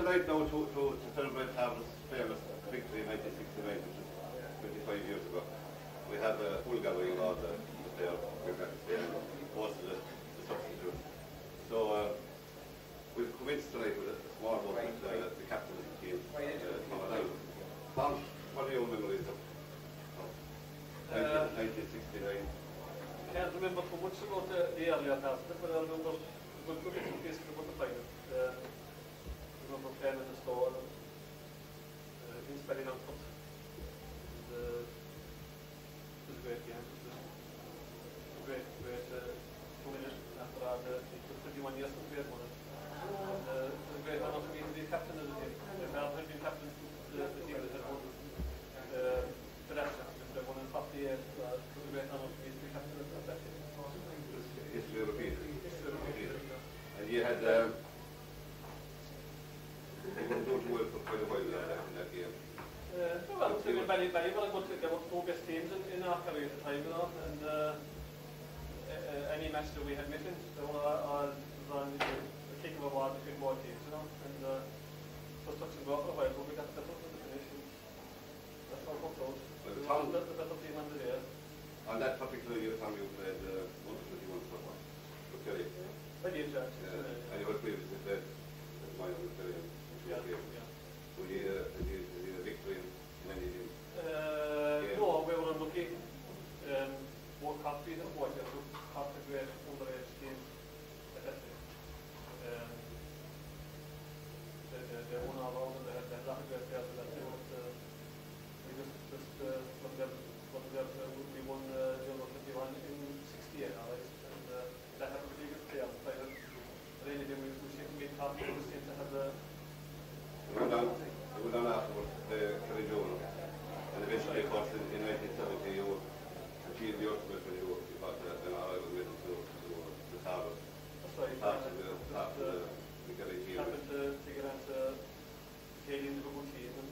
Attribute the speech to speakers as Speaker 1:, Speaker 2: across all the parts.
Speaker 1: delight now to celebrate Tarbert's famous victory in 1969, which is 25 years ago. We have a full gallery of all the players we're going to say, and most of the substitutes. So we've come in tonight with a small boat with the captain of the team, Tom, what are your memories of 1969?
Speaker 2: I can't remember too much about the earlier past, but I remember good bits and pieces about the final. I remember playing in the store, in spelling on foot. It was a great game. It was a great 2 minutes after that. It was 21 years since we had won it. And it was a great honour for me to be captain of the team. I had been captain of the team that had won production. They won in 48. It was a great honour for me to be captain of that team.
Speaker 1: History repeated. And you had you were doing well for quite a while in that game.
Speaker 2: Well, it's been very, very well good. There were two best teams in our career at the time, you know, and any match that we had missing, they were all on the kick of a ball between both teams, you know, and so touch and go for a while, but we got the finish, and that's how it worked out. Well, the better team on the day.
Speaker 1: On that particular year, Tom, you played 121 for one. Okay.
Speaker 2: I did, yeah.
Speaker 1: And you had previously played mine with Kelly.
Speaker 2: Yeah.
Speaker 1: So you had a victory in any team?
Speaker 2: No, we were unlucky. Both copies and boys, half the great underage team at that time. They won all around and they had a lot of great players at that time. We we won the under 21 in 68, alright, and that had a really good player. Really, we seem to be top, we seem to have the.
Speaker 1: We went on afterwards to play Kerry Jones, and eventually, of course, in 1970, you achieved the ultimate when you got an arrival with to Tarbert.
Speaker 2: That's right.
Speaker 1: After the Kerry team.
Speaker 2: Happened to get into Canadian Liverpool team and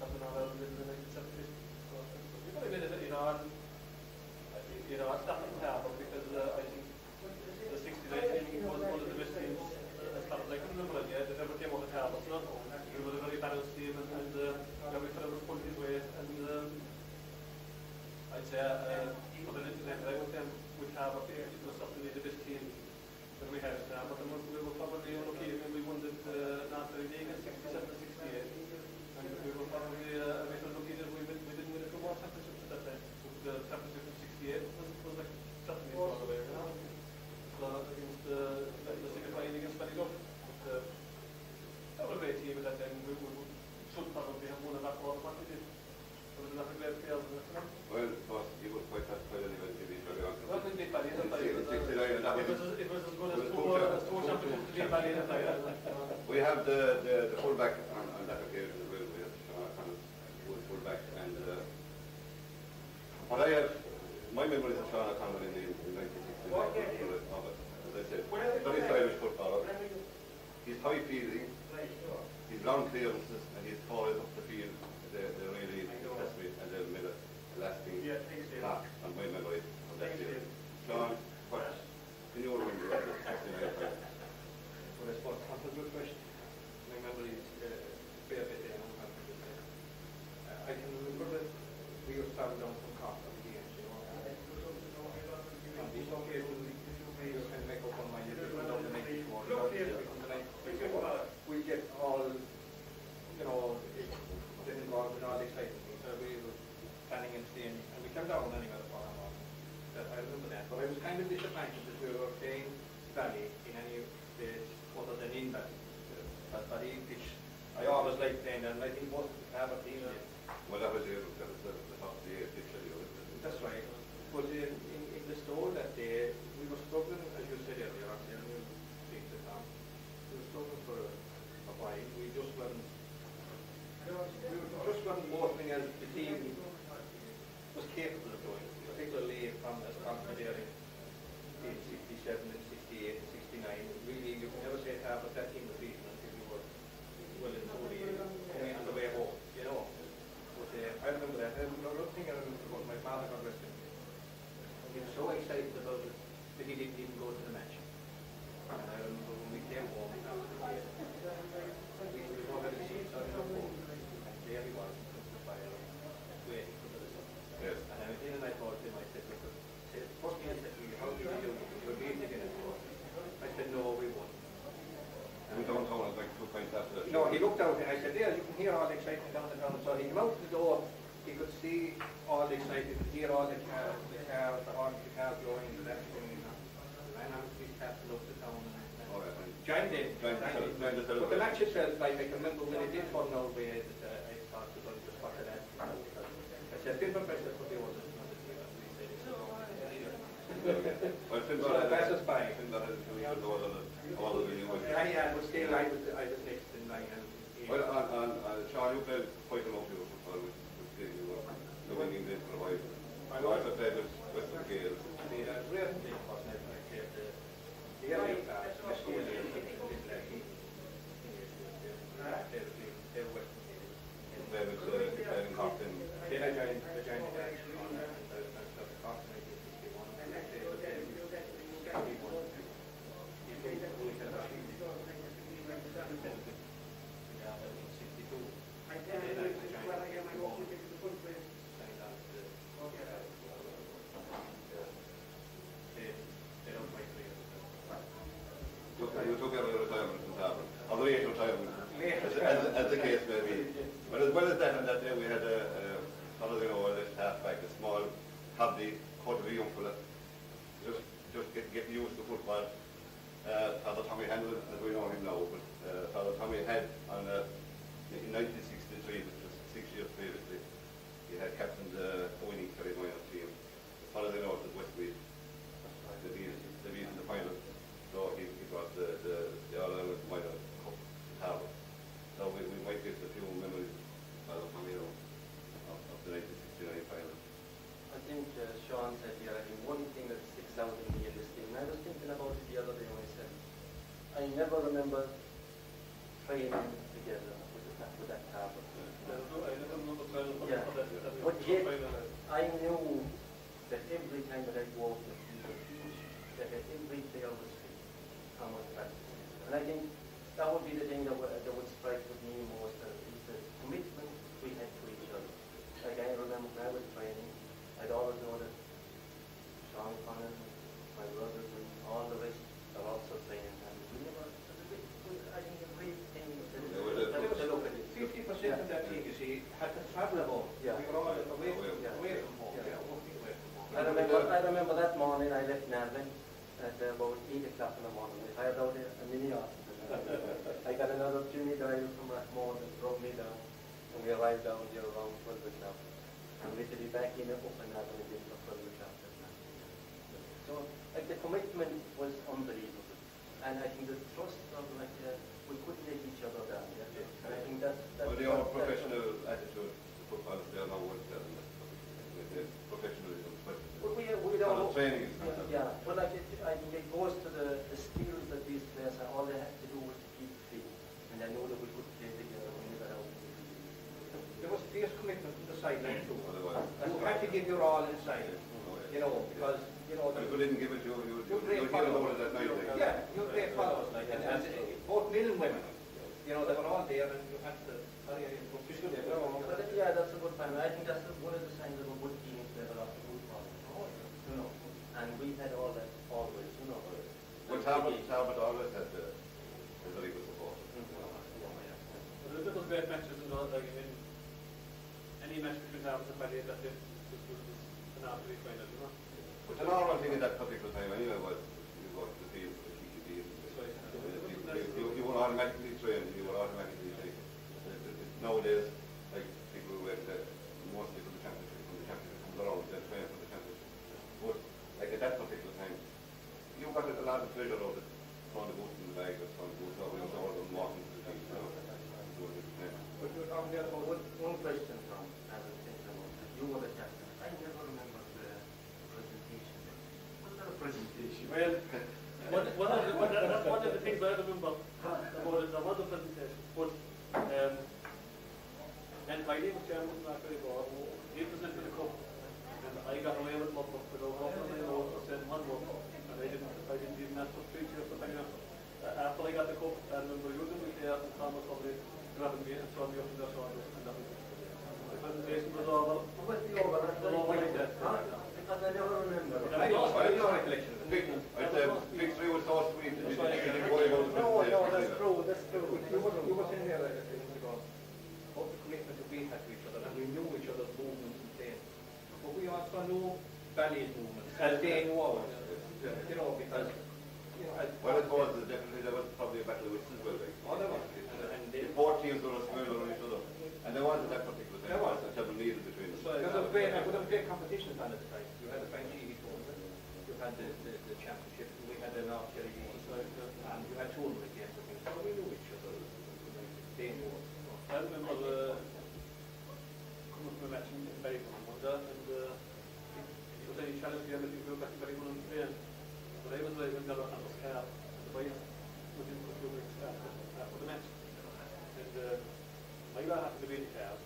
Speaker 2: have an arrival in the 1970s. So we got a minute in our starting Tarbert because I think the 69 team was one of the best teams. As far as I can remember it, yeah, that ever came out of Tarbert. We were a very balanced team, and we could have pulled his way. And I'd say for the little time that I was there with Tarbert, it was certainly the best team that we had at Tarbert. And we were probably unlucky when we won the National League in 67 and 68. And we were probably a bit unlucky that we didn't win a few more championships at that time. The championship in 68 was like certainly far away. So against the signifying against Benidorm. That was a great team at that time. We should probably have won a lot more than what we did. There was a lot of great players in it.
Speaker 1: Well, of course, you would quite satisfied anyway to be very honest.
Speaker 2: Well, we beat Bally in the
Speaker 1: It was as
Speaker 2: good as two championships to beat Bally in the
Speaker 1: We have the fullback on that occasion as well. We have Sean fullback, and what I have, my memories of Sean O'Connell in 1969 of it, as I said, very stylish footballer. He's high fielding, he's long clearances, and he's forward up the field. They really impressed me, and they've made a lasting mark on my memory of that field. Sean, what can you remember of the 69 final?
Speaker 3: Well, I suppose that's a good question. My memory is fair bit there. I can remember that we were traveling down from Cork on the games, you know. On these occasions, we were kind of make up on my year down the night before. We get all, you know, get involved in all the exciting things. So we were planning and staying, and we came down anyway the following morning. I remember that. But I was kind of disappointed that we were playing Valley in any stage other than in Valley. That Valley pitch, I always liked playing there, and I think most of the Tarbert team did.
Speaker 1: Well, that was the top of the pitch anyway.
Speaker 3: That's right. But in the store that day, we were struggling, as you said earlier, on the new things that come. We were struggling for a while. We just weren't motoring as the team was capable of doing, particularly from as consolidating in 67 and 68 and 69. Really, you can never say Tarbert that team was beaten until you were well into the way on the way home. upstairs, you can hear all the excitement down the town. So he came out the door, he could see all the excitement, he could hear all the cars blowing and everything. And I was captain up the town. Joined in. But the match itself, like I can remember when it did turn our way, I thought it was just what it had. I said, different pressure for the others. Passers by. Yeah, but still I was next in line.
Speaker 1: Well, and Sean, you played quite a lot of football with you were living in this for a while. I also played with Western Gales.
Speaker 3: The real thing wasn't it? I played the area class, the school year, they were Western Gales.
Speaker 1: You played in Cockton.
Speaker 3: Then I joined the dance on and I started Cockton. I did 61.
Speaker 1: You took out a retirement from Tarbert, or the late retirement, as the case may be. But as well as that, on that day we had a left half-back, a small, heavy, cut of a young fella, just get used to football. Father Tommy Handel, as we know him now, but Father Tommy had in 1963, which was 6 years previously, he had captained the winning Kerry minor team. As far as I know, it was Westmeath. They beat in the final. So he brought the All-Ireland minor cup to Tarbert. So we might get a few memories of the 1969 final.
Speaker 4: I think Sean said here, I think one thing that sticks out in me in this thing, and I was thinking about it the other day myself. I never remember training together with that Tarbert. Yeah. But yet, I knew that every time that I go out in the field, that every player was fit, how much practice. And I think that would be the thing that would strike with me most, is the commitment we had to each other. Like I remember when I was training, I'd always know that Sean Connon, my brothers, and all the rest are also training. And we never, I think a great thing to look at it.
Speaker 3: 50% of that team, you see, had to travel home.
Speaker 4: Yeah.
Speaker 3: We were all away from home.
Speaker 4: Yeah.
Speaker 3: Walking away from home.
Speaker 4: I remember that morning I left Navan at about 8 o'clock in the morning. I hired out a mini hospital. I got another junior driver from Rathmore that drove me down, and we arrived down here around 12 o'clock. And we had to be back in up and Navan again for 12 o'clock that night. So like the commitment was unbelievable. And I think the trust of we couldn't let each other down. And I think that's
Speaker 1: Well, the old professional attitude to football is there now with the professionalism.
Speaker 4: But we don't.
Speaker 1: Training is not
Speaker 4: Yeah, but like I think it goes to the skills that these players have. All they had to do was to keep fit, and I know that we could play together when we got out.
Speaker 3: There was fierce commitment from the sideline too.
Speaker 1: Otherwise,
Speaker 3: You had to give your all inside, because,
Speaker 1: if you didn't give it, you'd
Speaker 3: great
Speaker 1: get over that night. Like.
Speaker 3: Yeah, you're great followers, like, and both men and women, they were all there, and you had to,
Speaker 4: But yeah, that's a good time. I think that's one of the signs of a good team is they have a lot of good followers. And we had all that always,
Speaker 1: Well, Tarbert always had a very good support.
Speaker 2: There's little great matches and all, like in any match between Tarbert and Balliol that this was an absolute final,
Speaker 1: But the normal thing at that particular time anyway was you go to the field for the TTP. You were automatically trained, you were automatically taken. Nowadays, like people who went mostly for the championship, when the championship comes around, they're trained for the championship. But like at that particular time, you got a lot of pleasure out of it, throwing the boots in the bag, or throwing the boots over and walking to the field.
Speaker 4: But you're talking there about one question from as a gentleman. You were the captain. I never remember the presentation. Was there a presentation?
Speaker 2: Well, that's one of the things I remember about it. There was a presentation, but and my name was Chairman after the ball. He presented the cup, and I got away with my book without opening my nose or saying one word, and I didn't even have to speak to something else. After I got the cup, I remember using my hair and Thomas probably grabbing me and throwing me up in their shoulders, and that was it. The presentation was over.
Speaker 4: What was the over? Because I never remember.
Speaker 3: I know recollection.
Speaker 1: I'd say Big 3 was so sweet that you didn't worry about the
Speaker 4: No,
Speaker 1: presentation.
Speaker 4: that's true.
Speaker 3: You were in there like a few minutes ago. as being was, you know, because, you know,
Speaker 1: Well, it was definitely, there was probably a battle of wits as well, like.
Speaker 3: oh, there was, and
Speaker 1: The four teams were squared on each other. And there was at that particular time,
Speaker 3: There was.
Speaker 1: a double lead between them.
Speaker 3: there was great competitions on at the time. You had the French TV tournament, you had the championship, we had an archery, and you had tournament games, I think, so we knew each other, like, day and war.
Speaker 2: I remember coming from a match in Belgium one day, and it was any challenge game that you go back to Belgium and train. But I was driving down on the car, and the bike was in the car after the match. And my dad happened to be in the car.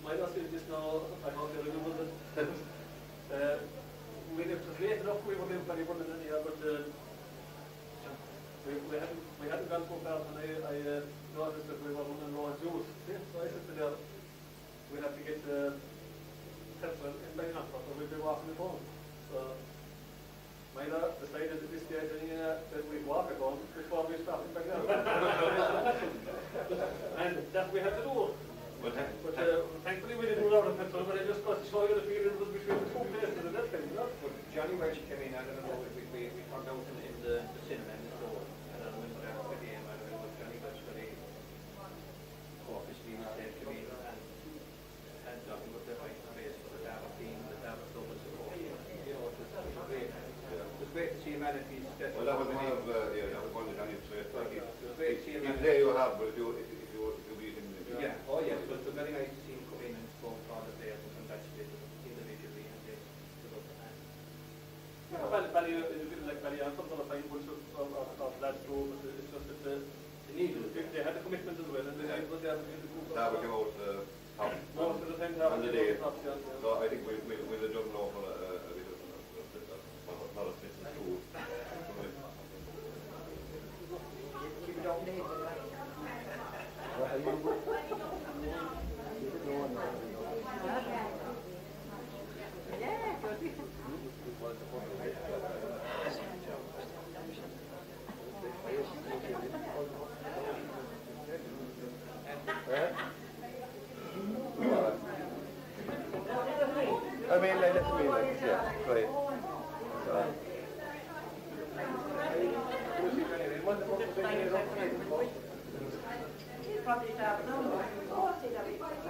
Speaker 2: My dad said just now, I don't remember that. It was late enough, we were going very good in the year, but we hadn't gone so far, and I noticed that we were running low on juice. So I said to them, we have to get petrol in Belgium, or we'll be walking it home. So my dad decided at this stage that we'd walk it home before we stopped in Belgium. And that we had to do. But thankfully we didn't run out of petrol, but I just got to show you the feeling was between the two places and that kind, you know?
Speaker 3: But Johnny Welch came in, I don't know, we turned out in the cinema in the store, and I remember after the game, I remember Johnny Welch very cautiously said to me, and nothing but the right place for the Tarbert team, the Tarbert club and support. You know, it was great. It was great to see a man at his best.
Speaker 1: Well, that was one of the Johnny's traits. Like,
Speaker 3: It was great to see a man.
Speaker 1: there you have, but if you beat him,
Speaker 3: Yeah, oh yes, but it was very nice to see him come in and spoke for the players and congratulate them individually and they stood up and
Speaker 2: Bally is a bit like Bally, I'm not a fine bunch of lads too, but it's just that they needed it. They had the commitment as well, and they had the group.
Speaker 1: Tarbert came out top
Speaker 2: Most of the time,
Speaker 1: on the day.
Speaker 2: top, yeah.
Speaker 1: So I think we'll jump now for a bit of not a split and two.
Speaker 5: Keep it up, Dave. Yeah, good.
Speaker 6: I mean, like, yeah, right.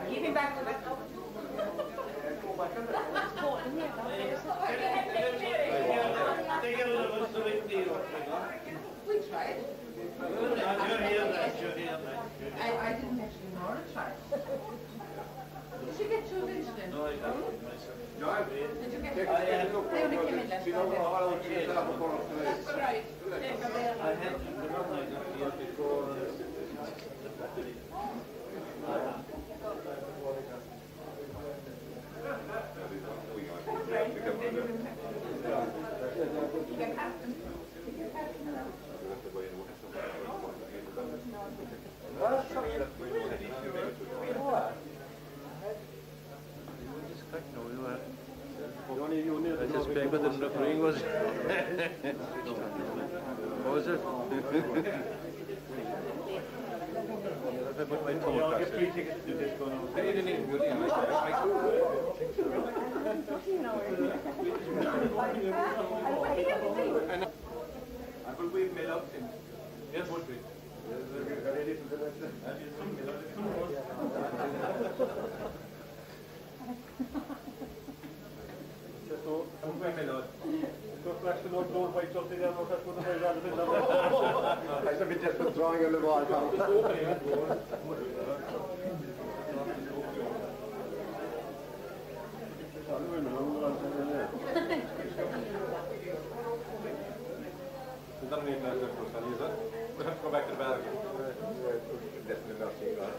Speaker 5: Give me back to that. We tried. I didn't actually know to try. Did you get two incidents?
Speaker 2: No, I haven't.
Speaker 5: Did you get two? They only came in last night. That's right.
Speaker 2: I had the one I got here before.
Speaker 6: I just back with the refereeing was. What was it? If I put my toe across it.
Speaker 3: I didn't even go in. I could wave me out him.
Speaker 2: Yes, would be.
Speaker 6: I should be just withdrawing on the ball,
Speaker 1: We have to go back to Belgium.
Speaker 6: Definitely not seeing that.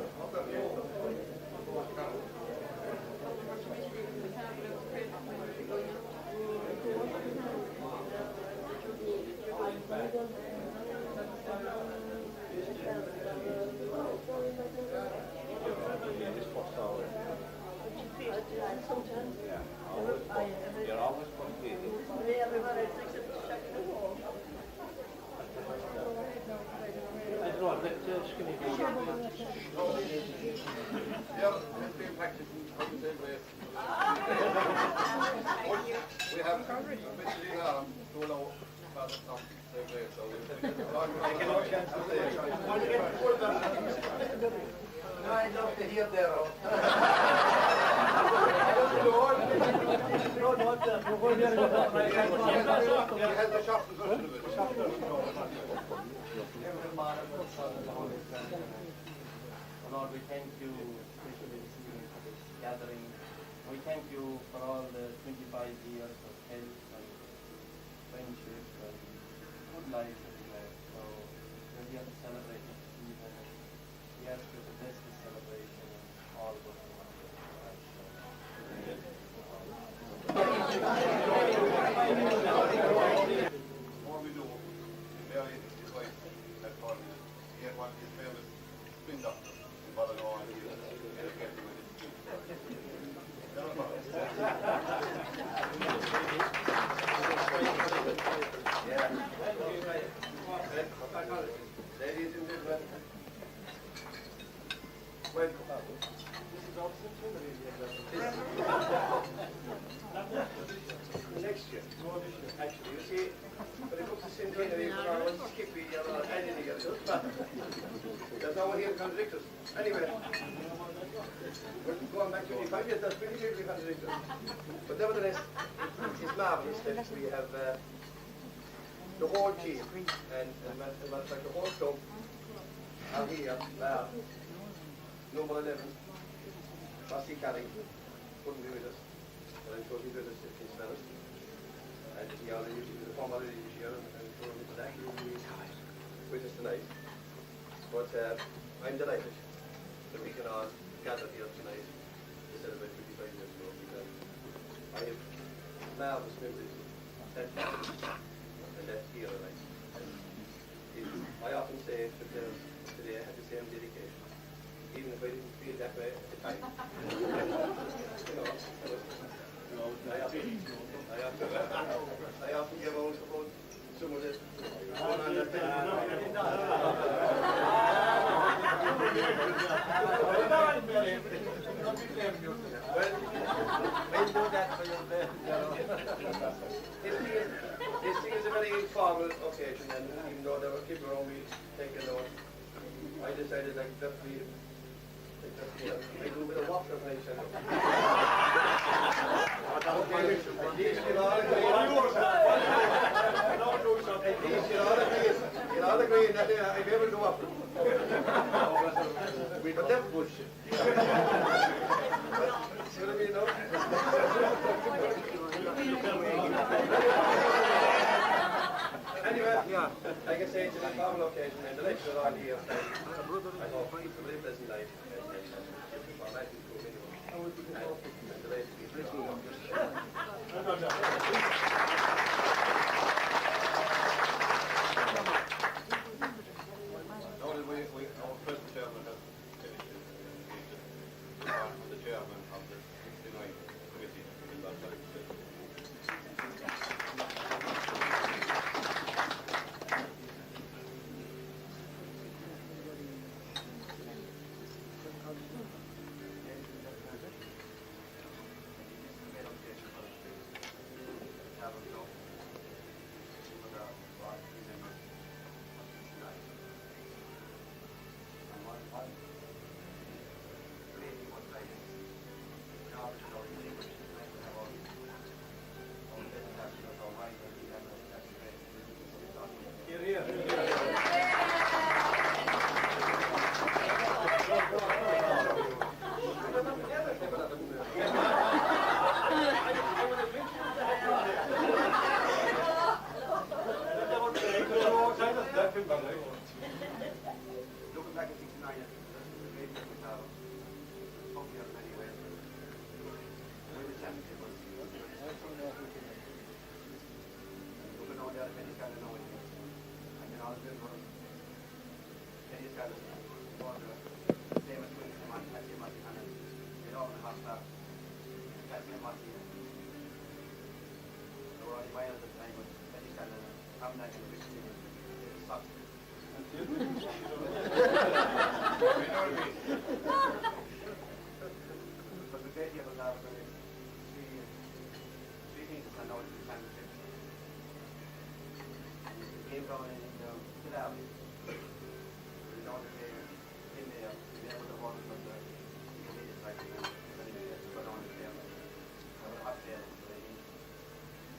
Speaker 1: You're always competing.
Speaker 6: Yeah, let's be practicing.
Speaker 1: We have Mr. Arm, who know about the song, same way, so I can all chance to say.
Speaker 5: I'd love to hear there.
Speaker 1: He has the shop version of it.
Speaker 4: Lord, we thank you especially this evening for this gathering. We thank you for all the 25 years of health and friendship and good life that we have. So we're here to celebrate this evening. We ask you to bless this celebration and all those who want to
Speaker 1: More we do, Mary, his wife, that part of it, he had one of his famous spin doctors in Ballinor, and he kept him with his spin.
Speaker 5: Ladies and gentlemen, welcome. Next year, actually, you see, when it comes to centenary, we're on Skippy or anything else. There's no one here to contradict us. Anyway, we're going back 25 years, that's pretty clearly contradict us. But nevertheless, it's marvellous that we have the whole team and matter of fact, the whole club are here. Number 11, Fossey Carring, couldn't be with us. But I'm sure he's with us if he's with us. And he already used to be the former lady this year, and I'm sure he'll be back with us tonight. But I'm delighted that we can all gather here tonight to celebrate 25 years ago, because I have marvellous memories of that time and that era. I often say to players today I had the same dedication, even if I didn't feel that way at the time. I often give out about some of this going on that time. Well, we'll do that for you then. This thing is a very informal occasion, and even though there were people around me taking notes, I decided like that we I do a bit of water when I said it. You'll all agree that I'm able to water. But that's bullshit. See what I mean, no? Anyway, like I say, it's an informal occasion, and the lecture all here. I hope it's a very pleasant night.
Speaker 1: Our present chairman has finished his engagement on the chairman of the 69th committee in that legislation. Looking back at 69, I think that's a great thing to have. Hopefully in many ways. Win the championship was looking on the other many kind of knowing. I can always remember Kenny's got us for the same as winning the match, Patsy and Matty Hannon. They all in the half staff. Patsy and Matty. They were only minors at the time, but Kenny's got a Hamdan in the big team. It sucked.
Speaker 5: basically it was after three things that stand out in the championship. The game down in Kildare, we know that they in there, they able to hold it from the immediate side and then they go down the field and have a hot field. So they need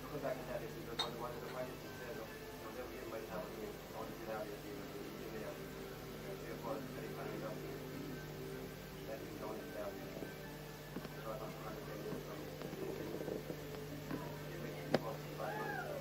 Speaker 5: looking back at that, it's because one of the finest things said, they were given by the time of the game, down in Kildare, in there. They were very funny up. That is down in Kildare. So I'm not trying to say this from they make it possible by Kildare.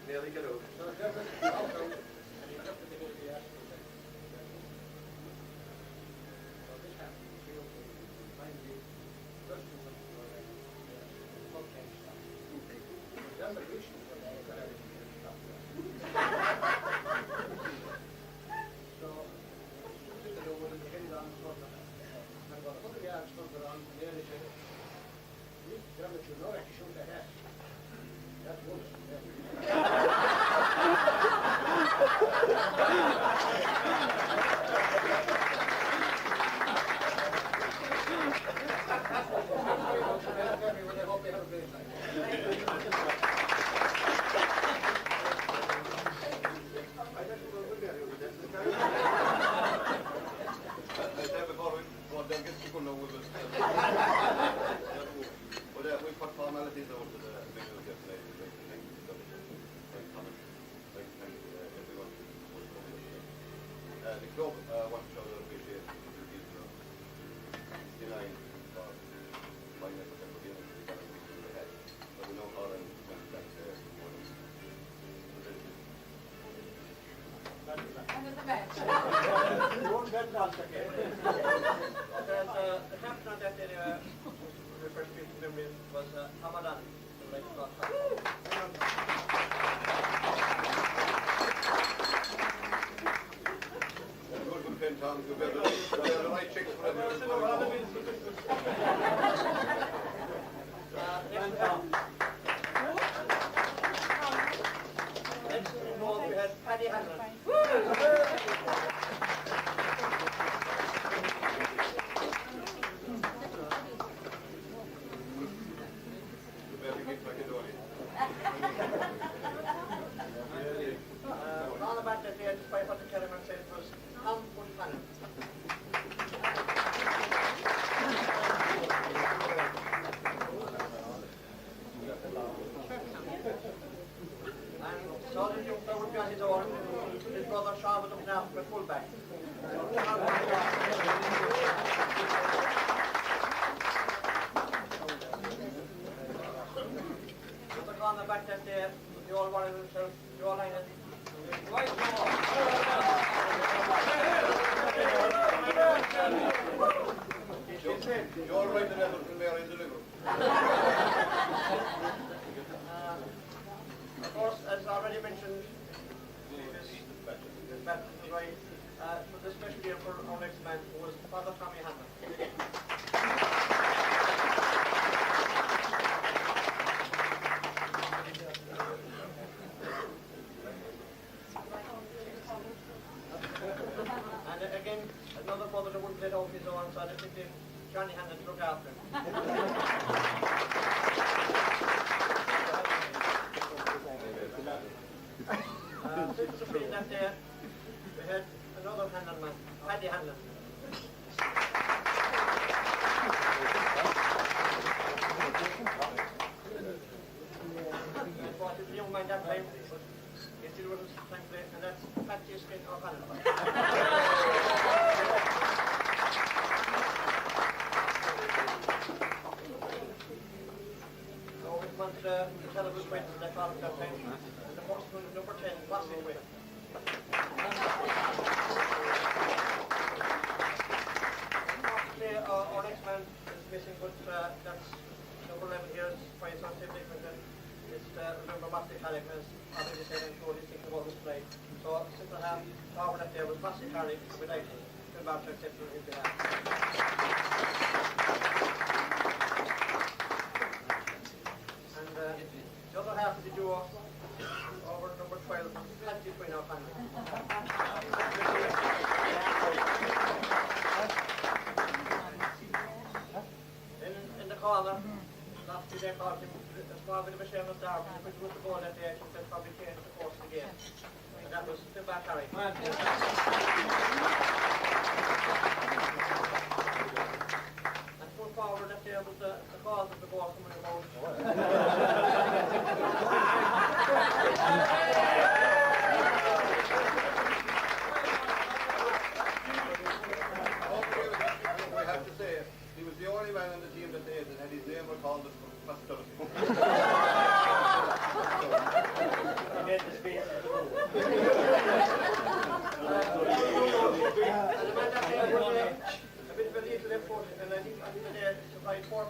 Speaker 5: Nearly get over.
Speaker 1: The club wants to show their appreciation to the people denying for finance and for being able to get the head. But we know Colin went back there for them.
Speaker 5: The captain on that day, the first speech memory was Hamadan.
Speaker 1: Good pen, Tom. You'll be able to write checks for everyone.
Speaker 5: Next we had Paddy Hanlon. All about that day, despite what the chairman said, was Tom Hanlon. And so the young fellow would be on his own. His brother Sean was looking after the fullback. On the back that day, the old one himself, the old line right
Speaker 1: You're all right, the level from there in the liver.
Speaker 5: Of course, as already mentioned, this battle is right. For this special year for our next man was Father Tommy Hanlon. And again, another brother that wouldn't let out his own, so I think Johnny Hanlon to look after him. Since the freedom that day, we had another Hanlon man, Paddy Hanlon. And what is the young man that time? He still wasn't thankfully, and that's Patty Skin of Hanlon. So we went to the television went to the club that time, and the first one, number 10, passing away. Unfortunately, our next man is missing, but that's number 11 here, is quite something different. It's remember Matthew Carrick, as already said, I'm sure he's thinking about this play. So simple half forward that there was Matthew Carrick, we'd like to back to accept on his behalf. And the other half of the duo over number 12, Patty Quinn of Hanlon. In the corner, last year they called him a small bit of a shame of Tarbert, but he was the goal that day, I think that probably changed the course of the game. And that was the back carry. And full forward that day was the cause of the ball coming about.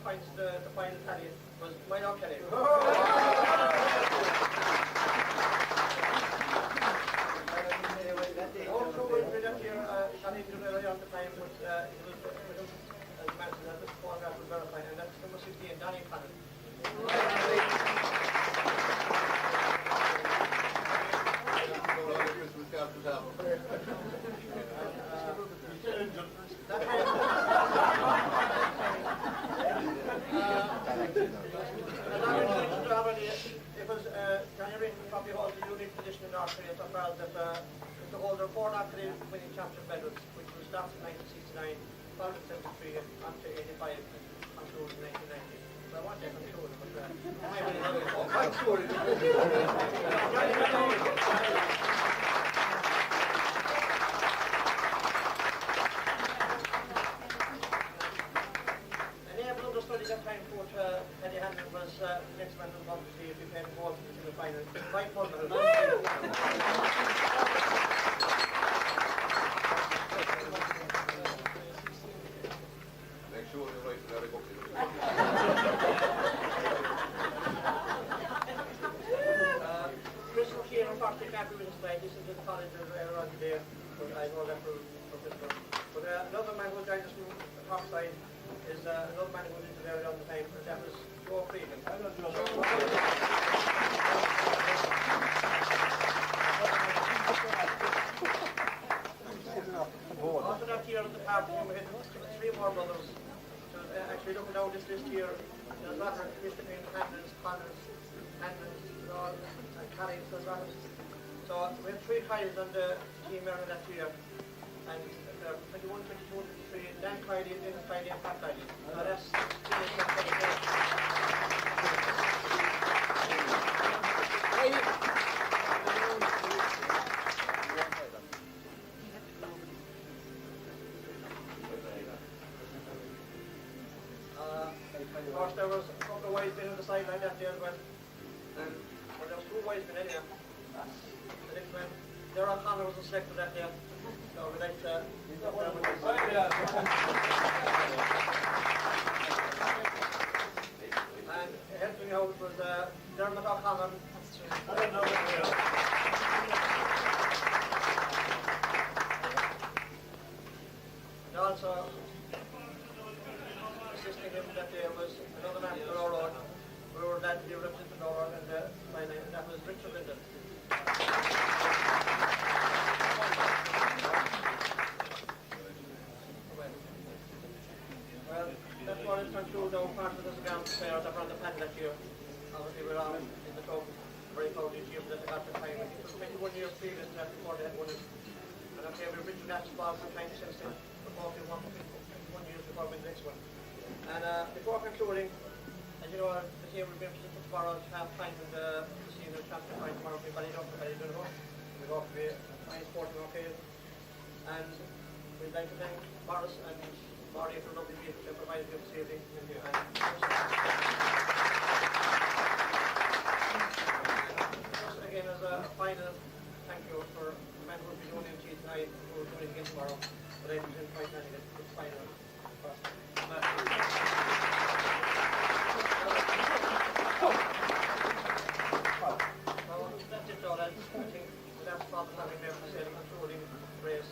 Speaker 5: points, the final tally was Milo Kelly. Also, that year, I think it was early on the time, but it was, as mentioned, that the photograph was verified, and that's number 16, Danny Cannon.
Speaker 1: Christmas card to have.
Speaker 5: It was Daniel Ring probably holds a unique position in North Korea so far that it's the holder of 4 North Korean winning championship medals, which was started in 1969, followed in 73, up to 85, concluded in 1990. So I want to conclude, but I'm sure it that time coach Eddie Hanlon was next man was about to see if he played ball in the final. Quite fun.
Speaker 1: Make sure you're right for that book.
Speaker 5: Chris O'Shea unfortunately can't be with us tonight. He's in the college earlier on today, but I know that for Christmas. But another man who joined us from the top side is another man who was into there all the time, and that was Joe Freeman. After that year at the top, we had 3 more brothers. So, actually, looking down this list here, there's a lot of between Handels, Connors, and Carrings, there's a lot of. So we had 3 tries on the team earlier that year, and 21, 22, 23, Dan Kiley, Dennis Kiley, and Pat Kiley. So that's of course, there was a couple of wise men on the sideline that day as well. Well, there was 2 wise men anyway. The next man, Darrell Connor was selected that day. So we'd like to... And helping out was Dermot O'Connor. And also assisting him that day was another man from Road. We were glad to be representing Road and that was Richard Linden. Well, that's what it concludes our part of the Gam players up on the panel that year. Obviously we're all in the club very proud this year that they got the time. It was 21 years previous to that before they had won it. And okay, we've written that spot for time since then. Before we won 21 years before we win the next one. And before concluding, as you know, the team will be represented tomorrow at half time in the senior champion final tomorrow for Ballydon for Ballydon. We're going to be a fine sporting okay. And we'd like to thank Morris and Marty for lovely gift they provided us this evening. Just again, as a final thank you for the men who will be doing MT tonight, who will be doing it again tomorrow. But I think quite nice to get the final. That's it, all. I think that's part of having them say controlling race.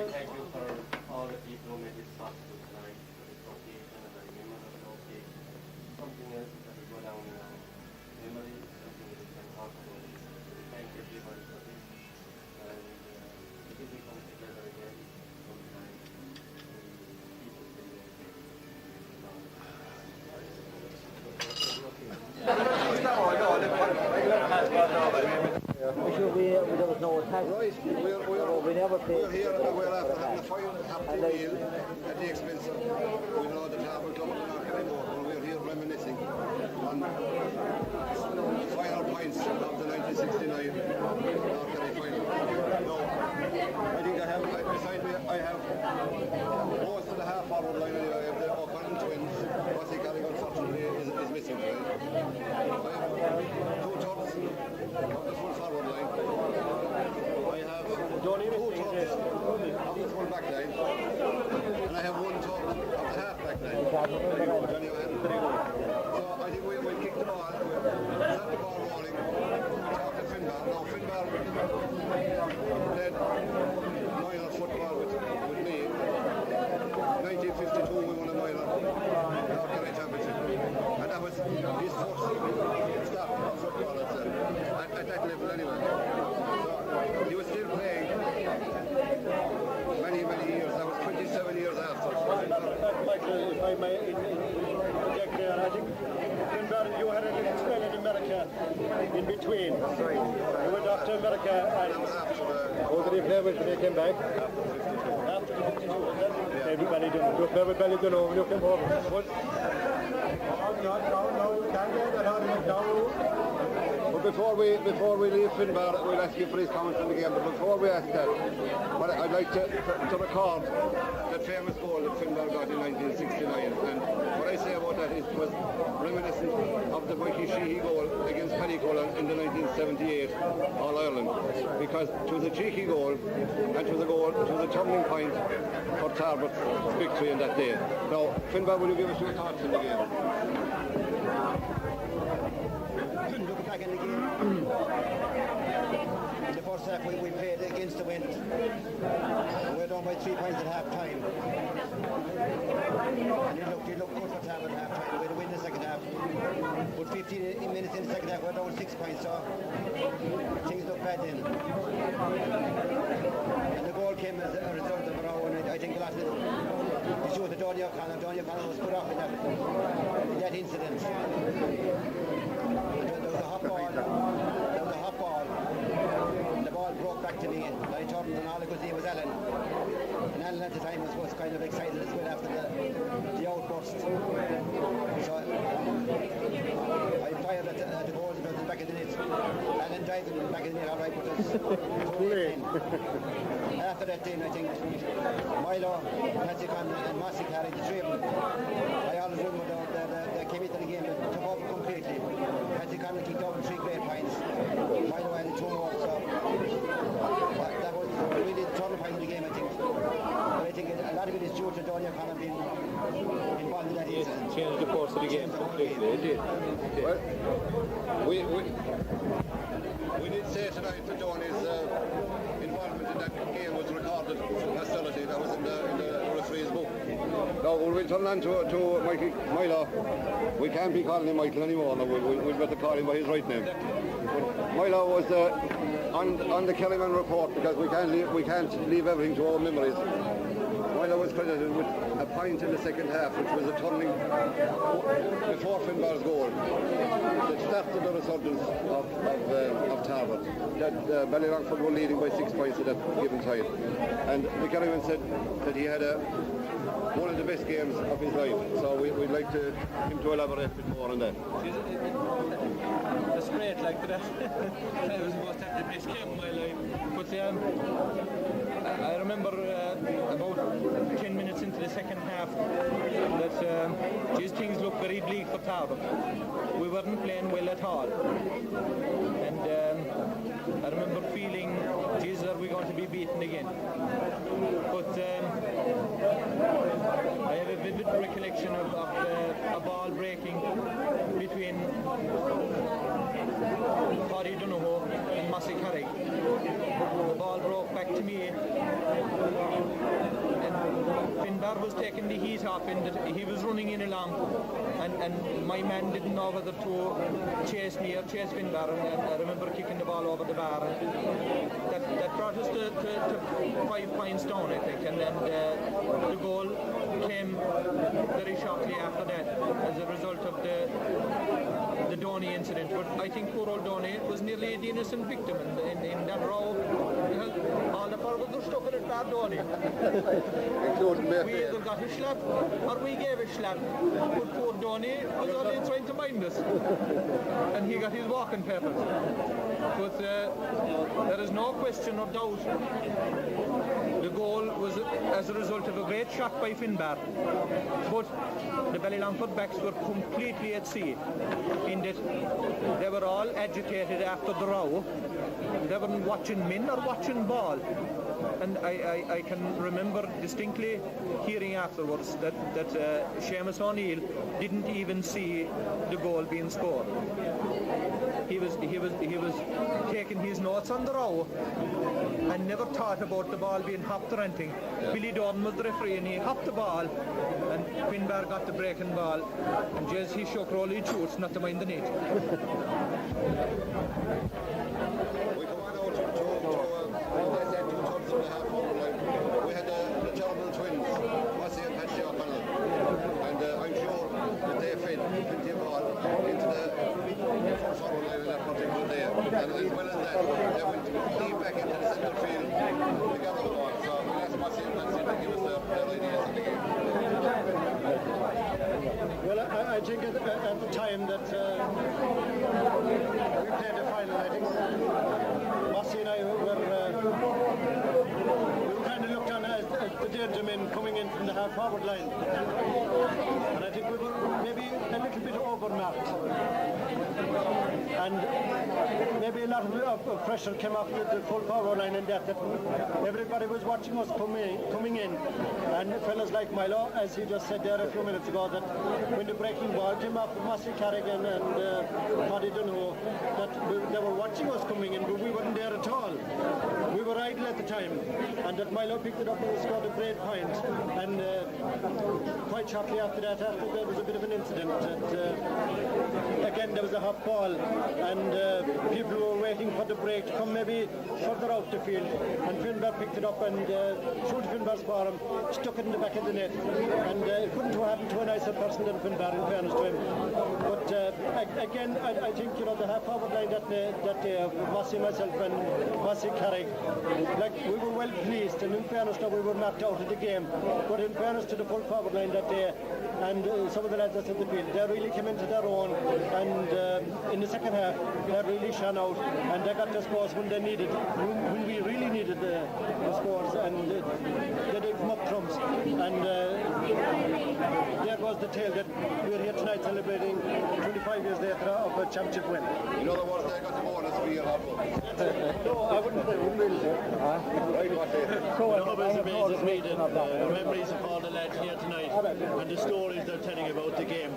Speaker 4: Thank you for all the people who made this possible tonight, for this occasion, and I remember the occasion. Something else that will go down in our memory, something that we can talk about. Thank everybody for this. And if we come together again sometime, keep us in
Speaker 7: we don't know what time.
Speaker 6: Right,
Speaker 7: We never played.
Speaker 6: we're here and we're after having a fine happy meal at the expense of, we know the Tarbert Club are not anymore, but we're here reminiscing on final points of the 1969 North Kerry final. No. I think I have, beside me, I have most of the half forward line anyway. I have the O'Connell twins. Rossi Carrick, unfortunately, is missing today. I have 2 tubs of the full forward line. I have 2 tubs of the full back line. And I have 1 tub of the half back line. There you go, Johnny O'Hanlon. So I think we'll kick the ball, set the ball rolling, talk to Finbar. Now Finbar played minor football with me. 1952 we won a minor North GAA Championship. And that was his first stop of football at that level anyway. So he was still playing many years. That was 27 years after.
Speaker 8: Michael, if I may interject there, I think you had a little spell in America in between.
Speaker 6: That's right.
Speaker 8: You went off to America and
Speaker 6: That was after
Speaker 8: who did he play with when he came back?
Speaker 6: after 52.
Speaker 8: After 52, was that? Yeah. Everybody don't know when you came home. No, can't get that out of now.
Speaker 6: But before we leave Finbar, we'll ask you for his comments on the game. But before we ask that, but I'd like to record the famous goal that Finbar got in 1969. And what I say about that is it was reminiscent of the Mikey Sheehy goal against Paddycullen in the 1978 All-Ireland. Because it was a cheeky goal, and it was a tumbling point for Tarbert's victory in that day. Now, Finbar, will you give us your thoughts on the game?
Speaker 9: Look back in the game. In the first half we played against the wind. We were down by 3 points at half time. And you look good for Tarbert at half time. We had a win in the second half. But 15 minutes in the second half we were down 6 points, so things look bad then. And the goal came as a result of a row, and I think a lot of it showed to Donny O'Connell. Donny O'Connell was put off in that incident. There was a hot ball. The ball broke back to me, and I turned, and all I could see was Alan. And Alan at the time was kind of excited as well after the outburst. So I fired at the goal, and it was back in the net. Alan diving back in the net, all right, but it was after that then, I think Milo, Patsicon and Mossy carried the 3 of them. I always remember they came into the game and took over completely. Patsicon kicked over 3 great points. Milo had 2 more, so that was really the turning point in the game, I think. But I think a lot of it is due to Donny O'Connell being involved in that incident.
Speaker 8: Changed the course of the game completely. It did.
Speaker 6: Well, we did say tonight that Donny's involvement in that game was recorded for posterity. That was in the referee's book. Now we'll turn on to Milo. We can't be calling him Michael anymore. No, we'll better call him by his right name. But Milo was on the Kellyman report, because we can't leave everything to our memories. Milo was credited with a point in the second half, which was a turning before Finbar's goal that started the resurgence of Tarbert. That Ballylongford were leading by 6 points at that given time, and the Kellyman said that he had one of the best games of his life. So we'd like him to elaborate a bit more on that.
Speaker 3: That's great, like that. I was supposed to have the best game of my life. But I remember about 10 minutes into the second half that these things looked very bleak for Tarbert. We weren't playing well at all. And I remember feeling, geez, are we going to be beaten again? But I have a vivid recollection of a ball breaking between Paddy Donohoe and Mossy Carrick. The ball broke back to me, and Finbar was taking the heat off, and he was running in along, and my man didn't know whether to chase me or chase Finbar, and I remember kicking the ball over the bar, and that brought us to 5 points down, I think, and then the goal came very shortly after that as a result of the
Speaker 10: the Donny incident, but I think poor old Donny was nearly the innocent victim in that row. All the forwards were stuck in it, bad Donny. We either got a slap or we gave a slap. But poor Donny was only trying to mind us. And he got his walking papers. But there is no question or doubt the goal was as a result of a great shot by Finbar. But the Ballylongford backs were completely at sea in that they were all agitated after the row. They weren't watching men or watching ball. And I can remember distinctly hearing afterwards that Seamus O'Neill didn't even see the goal being scored. He was taking his notes on the row and never thought about the ball being hopped or anything. Yeah. Billy Dorn was the referee and he hopped the ball and Finbar got the breaking ball and Jez he shook Rolly shoots not to mind the net.
Speaker 6: We come on out to they said 2 tubs and a half over line. We had the German twins, Massey and Patsy O'Connell, and I'm sure that they fed plenty of ball into the first over line on that particular day. And as well as that, they went deep back into the centre field to gather the ball. So we asked Massey and Patsy to give us their ideas of the game.
Speaker 8: Well, I think at the time that we played the final, I think Massey and I were kind of looked on as the danger men coming in from the half-forward line. And I think we were maybe a little bit overmarked. And maybe a lot of pressure came off the full forward line in that everybody was watching us coming in. And fellas like Milo, as he just said there a few minutes ago, that when the breaking ball came off Massey Carrigan and Paddy Dunho, that they were watching us coming in, but we weren't there at all. We were idle at the time, and that Milo picked it up and scored a great point. And quite shortly after that, there was a bit of an incident. That, again, there was a hot ball, and people were waiting for the break to come maybe further out the field. And Finbar picked it up and threw to Finbar's forum, stuck it in the back of the net. And it couldn't have happened to a nicer person than Finbar, in fairness to him. But again, I think, you know, the half-forward line that day, Massey, myself and Massey Carrick, like, we were well pleased, and in fairness now we were knocked out of the game. But in fairness to the full forward line that day, and some of the lads that's in the field, they really came into their own, and in the second half, they really shone out, and they got the scores when they needed, when we really needed the scores, and they did come up trumps. And there was the tale that we're here tonight celebrating 25 years later of a championship win.
Speaker 6: In other words, they got the bonus for your hard work.
Speaker 8: No, I wouldn't really say.
Speaker 11: So it always amazes me that the memories of all the lads here tonight and the stories they're telling about the game.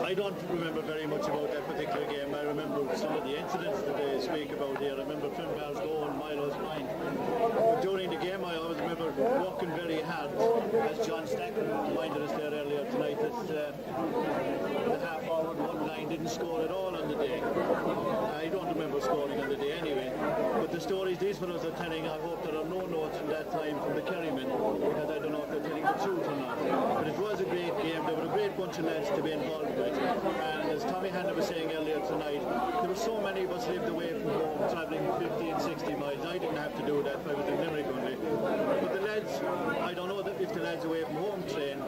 Speaker 11: I don't remember very much about that particular game. I remember some of the incidents that they speak about here. I remember Finbar's goal and Milo's point. During the game, I always remember working very hard, as John Stacken reminded us there earlier tonight, that the half-forward one line didn't score at all on the day. I don't remember scoring on the day anyway. But the stories these fellows are telling, I hope there are no notes from that time from the Kerrymen, because I don't know if they're telling the truth or not. But it was a great game. There were a great bunch of lads to be involved with. And as Tommy Hanna was saying earlier tonight, there were so many of us lived away from home, travelling 50 and 60 miles. I didn't have to do that. I was in Limerick only. But the lads, I don't know if the lads away from home trained.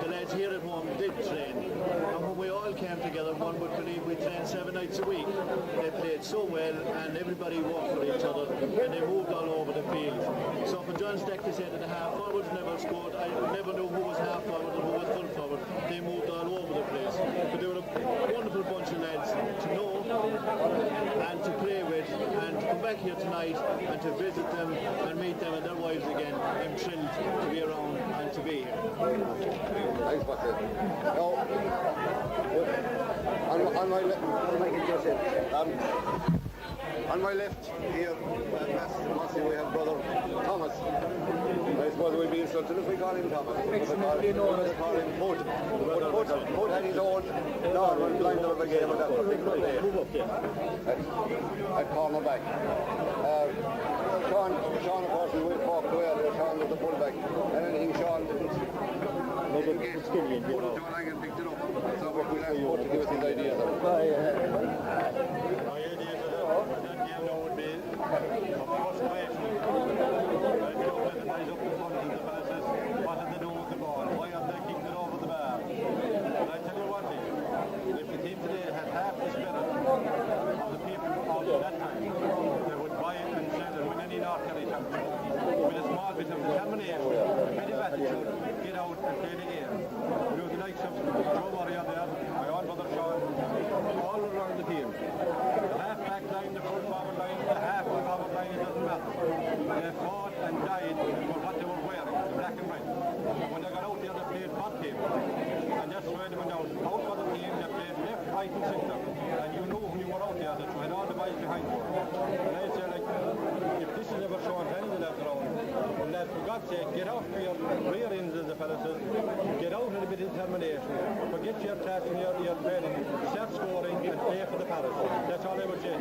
Speaker 11: The lads here at home did train. And when we all came together, one would believe we trained 7 nights a week. They played so well, and everybody worked for each other, and they moved all over the field. So for John Stack to say that the half-forwards never scored, I never knew who was half-forward and who was full-forward. They moved all over the place. But they were a wonderful bunch of lads to know and to play with, and to come back here tonight and to visit them and meet them and their wives again. I'm thrilled to be around and to be here.
Speaker 6: Thanks, Buster. Now, on my left here, past Massey, we have brother Thomas. I suppose we'd be insulted if we call him Thomas. We call him Hood. Hood had his own normal blinder of the game at that particular day. At cornerback. Sean, of course, we talked to earlier. Sean was the fullback. And anything Sean didn't get, put it to a leg and picked it up. So we'll ask Hood to give us his ideas of it.
Speaker 8: and play the game. You know, the likes of Joe Warrior there, my own brother Sean, all around the field. The half-back line, the full-forward line, the half-forward line, it doesn't matter. They fought and died for what they were wearing, black and white. And when they got out there, they played for the team. And that's why they went out for the team, they played left, right and centre. And you know when you were out there that you had all the boys behind you. And I'd say, like, if this is ever shown to any of that ground, well, lads, for God's sake, get off for your rear ends, as the fellow says, get out with a bit of determination, forget your task and your training, start scoring and play for the parish. That's all I would say.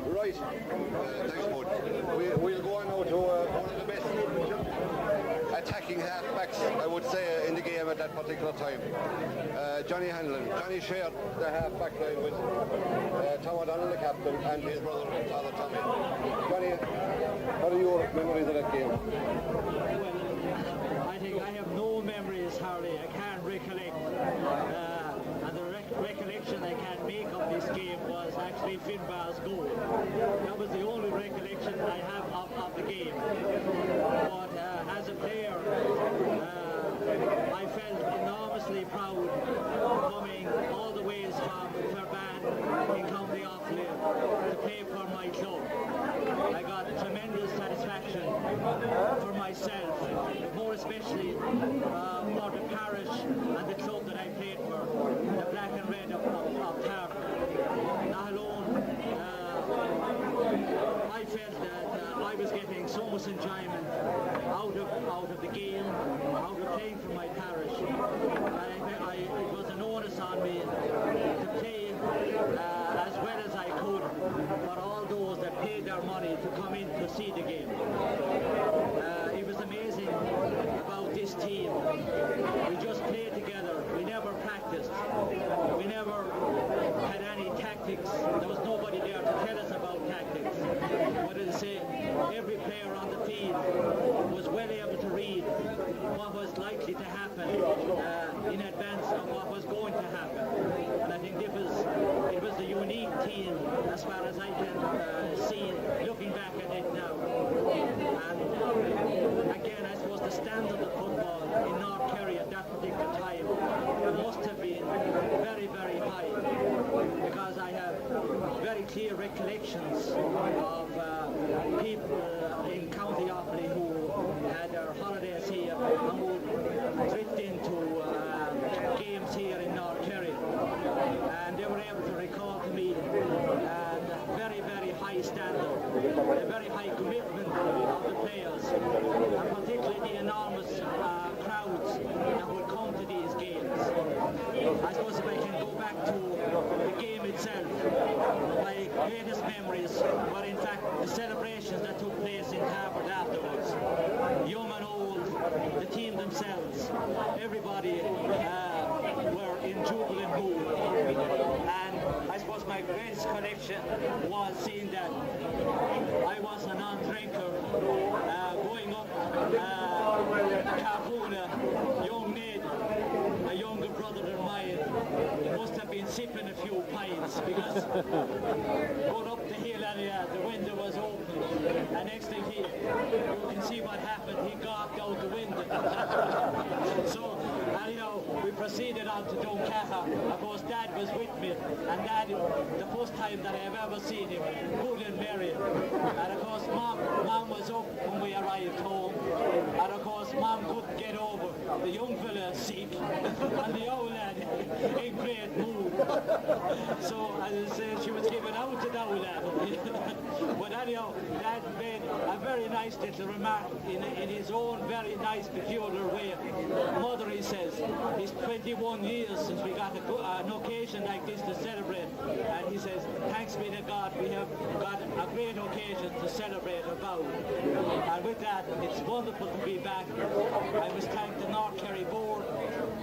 Speaker 6: Right, thanks, Bud. We'll go on now to one of the best attacking half-backs, I would say, in the game at that particular time. Johnny Hanlon. Johnny shared the half-back line with Tom O'Donnell, the captain, and his brother, Father Tommy. Johnny, what are your memories of that game?
Speaker 7: Well, I think I have no memories, hardly. I can't recollect. And the recollection I can make of this game was actually Finbar's goal. That was the only recollection I have of the game. But as a player, I felt enormously proud coming all the ways from Tarbert in County Offaly to play for my club. I got tremendous satisfaction for myself, but more especially for the parish and the club that I played for, the black and red of Tarbert. Not alone, I felt that I was getting so much enjoyment out of the game, out of playing for my parish. It was an onus on me to play as well as I could for all those that paid their money to come in to see the game. It was amazing about this team. We just played together. We never practiced. We never had any tactics. There was nobody there to tell us about tactics. But as I say, every player on the field was well able to read what was likely to happen in advance of what was going to happen. And I think it was a unique team as far as I can see looking back at it now. And again, I suppose the standard of football in North Kerry at that particular time must have been very, very high, because I have very clear recollections of people in County Offaly who had their holidays here and would drift into games here in North Kerry, and they were able to recall to me a very, very high standard, a very high commitment of the players, and particularly the enormous crowds that would come to these games. I suppose if I can go back to the game itself, my greatest memories were in fact the celebrations that took place in Tarbert afterwards. Young and old, the team themselves, everybody were in jubilant mood. And I suppose my greatest connection was seeing that I was a non-drinker going up Carpuna, young maid, a younger brother than mine, must have been sipping a few pints, because going up the hill and the window was open, and next thing you can see what happened, he gawked out the window. So, and you know, we proceeded on to Duncaha. Of course, Dad was with me, and Dad, the first time that I've ever seen him, good and merry. And of course, Mom was up when we arrived home, and of course, Mom couldn't get over the young fella sick, and the old lad in great mood. So, as I said, she was giving out to the old lad. But anyhow, Dad made a very nice little remark in his own very nice, peculiar way. Mother, he says, it's 21 years since we got an occasion like this to celebrate. And he says, thanks be to God, we have got a great occasion to celebrate about. And with that, it's wonderful to be back. I must thank the North Kerry Board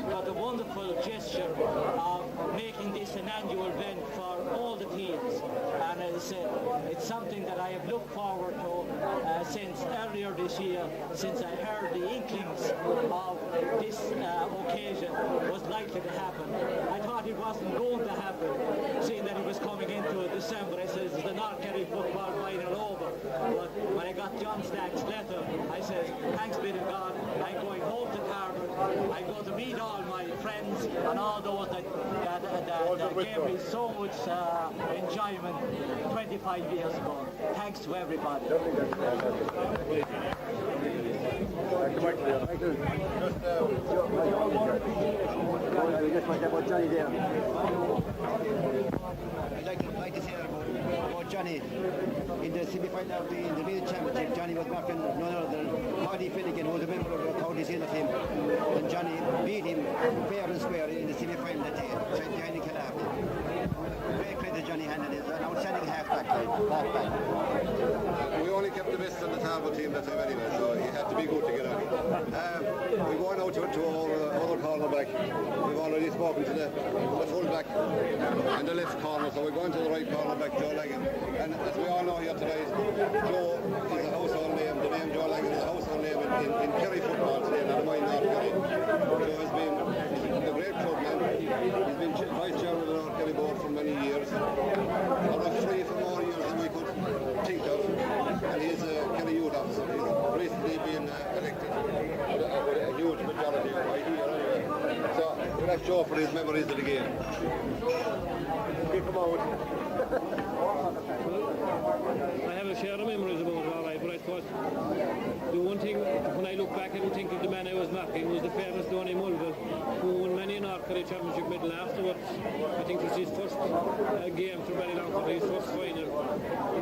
Speaker 7: for the wonderful gesture of making this an annual event for all the teams. And it's something that I have looked forward to since earlier this year, since I heard the inklings of this occasion was likely to happen. I thought it wasn't going to happen, seeing that it was coming into December. I said, is the North Kerry football final over? But when I got John Stack's letter, I said, thanks be to God, I'm going home to Tarbert. I'm going to meet all my friends and all those that gave me so much enjoyment 25 years ago. Thanks to everybody.
Speaker 9: I'd like to say about Johnny. In the semi-final of the individual championship, Johnny was knocking none other than Paddy Finnegan, who was a member of the county seal team. And Johnny beat him fair and square in the semi-final that day, behind the Calaf. Great credit to Johnny Hannon, is an outstanding halfback.
Speaker 6: We only kept the best on the Tarbert team that time anyway, so he had to be good to get on. We're going out to our other cornerback. We've already spoken to the full-back and the left corner, so we're going to the right cornerback, Joe Lagan. And as we all know here tonight, Joe is a household name. The name Joe Lagan is a household name in Kerry football today, not in North Kerry. Joe has been a great club man. He's been vice chairman of the North Kerry board for many years. About 3 or 4 years than we could think of. And he's a Kerry youth officer. He's recently been elected with a huge majority right here anyway. So we'll ask Joe for his memories of the game. Keep him out.
Speaker 2: I have a share of memories about it, all right, but I suppose the one thing, when I look back and think of the man I was knocking, was the famous Donny Mulville, who won many North Kerry Championship medal afterwards. I think it was his first game for very long, for his first final.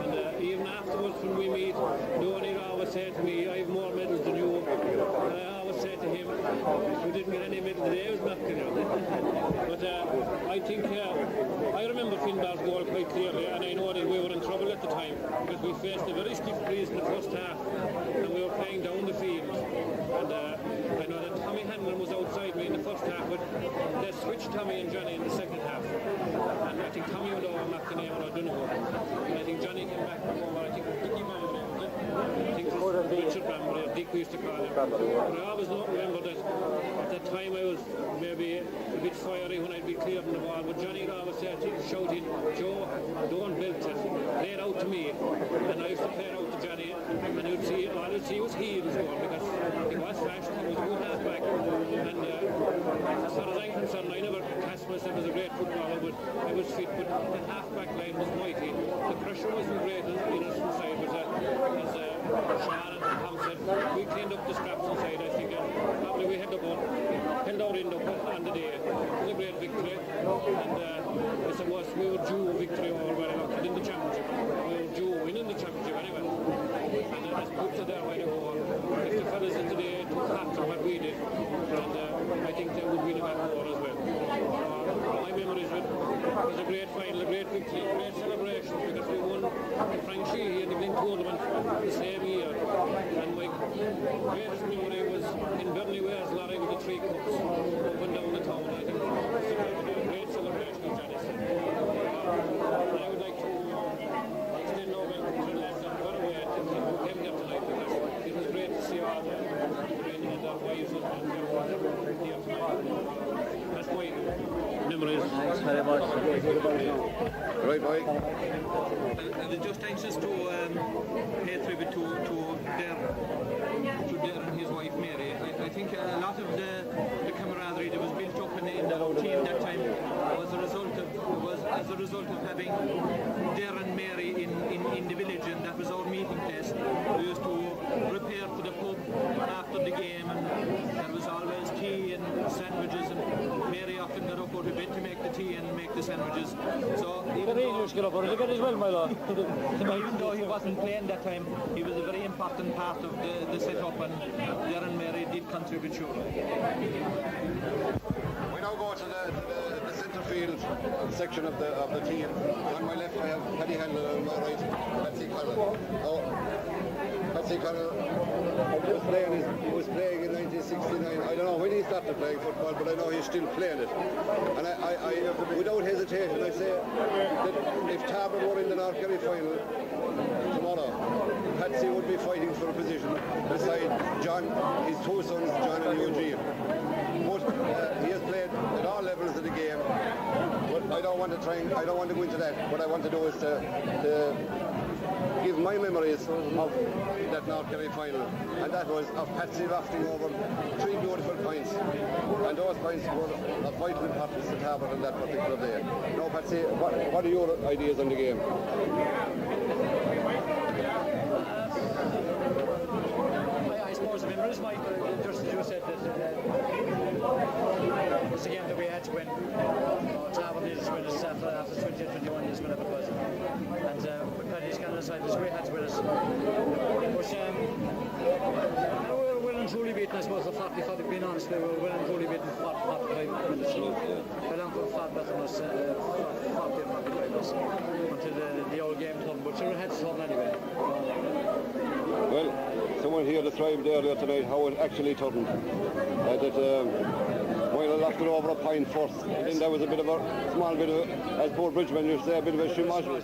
Speaker 2: And even afterwards, when we meet, Donny always said to me, I have more medals than you. And I always said to him, you didn't get any medal today, I was knocking you. But I think, I remember Finbar's goal quite clearly, and I know that we were in trouble at the time because we faced a very stiff breeze in the first half and we were playing down the field. And I know that Tommy Hanlon was outside me in the first half, but they switched Tommy and Johnny in the second half. And I think Tommy went over McInerney, or I don't know. And I think Johnny came back over, I think Dickie Bambury, was it? I think it was Richard Bambury, Dick we used to call him. But I always remember that at that time I was maybe a bit fiery when I'd be clearing the ball, but Johnny always said, shouting, Joe, don't belt it, play it out to me. And I used to play it out to Johnny, and you'd see, all you'd see was he was going, because he was fast, he was a good halfback. And as far as I'm concerned, I never cast myself as a great footballer, but I was fit, but the halfback line was mighty. The pressure wasn't great in us inside, but as Sean and Tom said, we cleaned up the scraps inside. I think probably we held our end up on the day. It was a great victory, and as it was, we were due victory over very much in the championship. We were due winning the championship anyway. And as Pooh said there, way to go. If the fellas in today took after what we did, and I think they would win a back more as well. My memories of it was a great final, a great victory, a great celebration, because we won the Frank Sheehy and the Glyn tournament the same year. And my greatest memory was in Burnley, Wales, Larry, with the 3 cups up and down the town. I think it was a great celebration of Johnny's. And I would like to extend our welcome to the lads and by the way, who came here tonight, because it was great to see all the men and their wives and their wives here tonight. That's my memories.
Speaker 11: Thanks very much.
Speaker 6: Right, Mike.
Speaker 10: I was just anxious to pay tribute to Darren and his wife Mary. I think a lot of the camaraderie that was built up in the team that time was as a result of having Darren and Mary in the village, and that was our meeting place. We used to repair to the pub after the game, and there was always tea and sandwiches, and Mary often got up out of bed to make the tea and make the sandwiches. So even though he wasn't playing that time, he was a very important part of the setup, and Darren Mary did contribute surely.
Speaker 6: We now go to the centre field section of the team. On my left I have Paddy Hanlon, and on my right Patsy Cullen. Patsy Connell was playing in 1969. I don't know when he started playing football, but I know he's still playing it. And I without hesitation, I say that if Tarbert were in the North Kerry final tomorrow, Patsy would be fighting for a position beside John, his two sons, John and Eugene. But he has played at all levels of the game. But I don't want to go into that. What I want to do is to give my memories of that North Kerry final, and that was of Patsy lofting over 3 beautiful points, and those points were of vital importance to Tarbert on that particular day. Now, Patsy, what are your ideas on the game?
Speaker 7: I suppose the memories, Mike, just as you said, that it's a game that we had to win. Tarbert needed to win us after 20 or 21 years, whenever it was. And with Paddy's kind of side, we had to win us. But we were well and truly beaten, I suppose, the 45, being honest, we were well and truly beaten 45 minutes. Belanco far better than us, 45 minutes, until the old game turned, but we had to turn anyway.
Speaker 6: Well, someone here described earlier tonight how it actually turned. Well, I left it over a point first, and then there was a bit of a small bit of, as poor Bridgman used to say, a bit of a shimajal.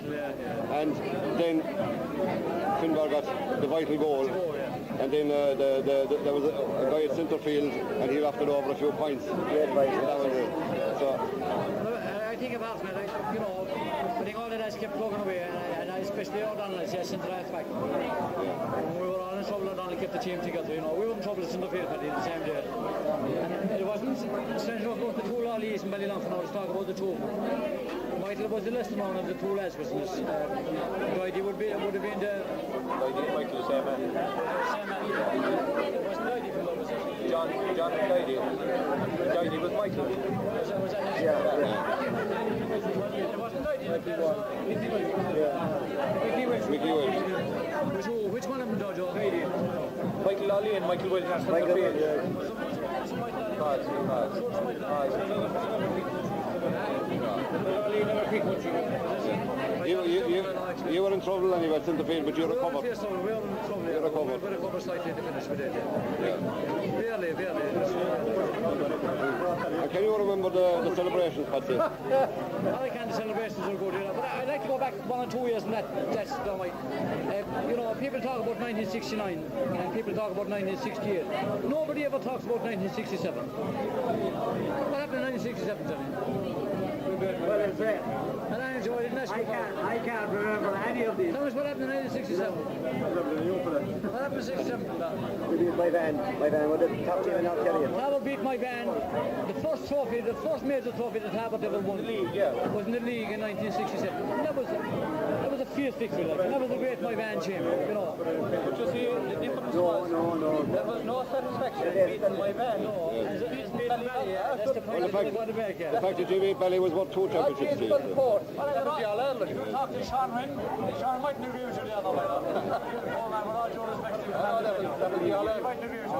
Speaker 6: And then Finbar got the vital goal, and then there was a guy at centre field, and he left it over a few points. That was it. So
Speaker 7: I think about it, I think all the lads kept plugging away, and especially O'Donnell, as centre half back. We were all in trouble, O'Donnell kept the team together, we were in trouble at centre field the same day. And it wasn't strange enough about the two lollies in Ballylongford, now let's talk about the two. Michael was the lesser known of the two lads, wasn't it? Doidey would have been the...
Speaker 3: Doidey and Michael, the same man.
Speaker 7: Same man. It wasn't Doidey from those, was it? John
Speaker 3: and Doidey. Doidey was Michael.
Speaker 7: Was that his? Yeah. It wasn't Doidey.
Speaker 6: Mickey Welch.
Speaker 7: Which one of them, Dojo?
Speaker 3: Michael Lolly and Michael Welch. Michael
Speaker 6: You were in trouble anyway, centre field, but you recovered.
Speaker 7: We were in trouble.
Speaker 6: You recovered.
Speaker 7: We recovered slightly to finish with it. Barely.
Speaker 6: Can you remember the celebrations, Patsy?
Speaker 7: I can't. The celebrations are good, but I'd like to go back 1 or 2 years and that's done. People talk about 1969 and people talk about 1968. Nobody ever talks about 1967. What happened in 1967, Johnny?
Speaker 5: Well, it's great.
Speaker 7: And I enjoyed it.
Speaker 5: I can't remember any of these.
Speaker 7: Tell us what happened in 1967. What happened in 1967?
Speaker 9: We beat my van with the top team in North Kerry.
Speaker 7: Tarbert beat my van. The first major trophy that Tarbert ever won was in the league in 1967. And that was a fierce victory, and that was a great my van champion,
Speaker 3: But you see, the difference was there was no satisfaction in beating my van.
Speaker 7: That's the point
Speaker 6: the fact that Jimmy Belly was what 2 championships.
Speaker 3: If you
Speaker 7: talk to Sean might agree with you the other way. Oh man, with all due respect to you, might agree with you.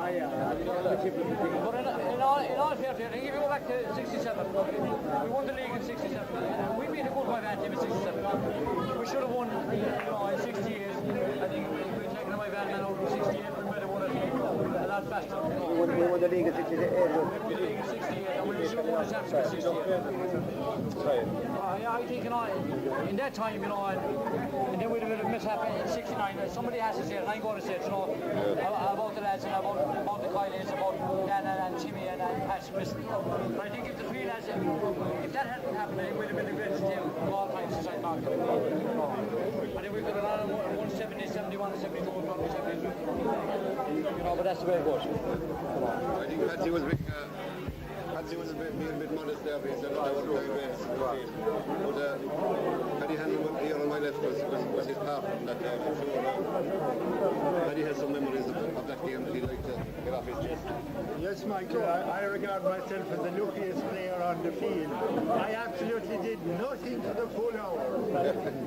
Speaker 7: But in all fairness, if you go back to 67, we won the league in 67. We beat a good my van team in 67. We should have won, in 60 years. I think if we'd taken my van man out in 68, we might have won it a lot faster.
Speaker 9: We won the league in 68.
Speaker 7: We won the league in 68, and we should have won the championship in 68. I think, in that time, and then we'd have been a mishap in 69. Somebody has to say it, and I'm going to say it, about the lads and about the Kylies, about Dan and Timmy and Pat Smith. But I think if the three lads, if that hadn't happened, it would have been the greatest team of all time since I marked it. I think we could have won 70, 71, and 72 probably champions. But that's the way it goes.
Speaker 6: I think Patsy was being a bit modest there, but he said that I wasn't very great at the field. But Paddy Hanlon here on my left was his partner on that day. I'm sure Paddy has some memories of that game that he'd like to get off his chest.
Speaker 8: Yes, Michael, I regard myself as the luckiest player on the field. I absolutely did nothing for the full hour.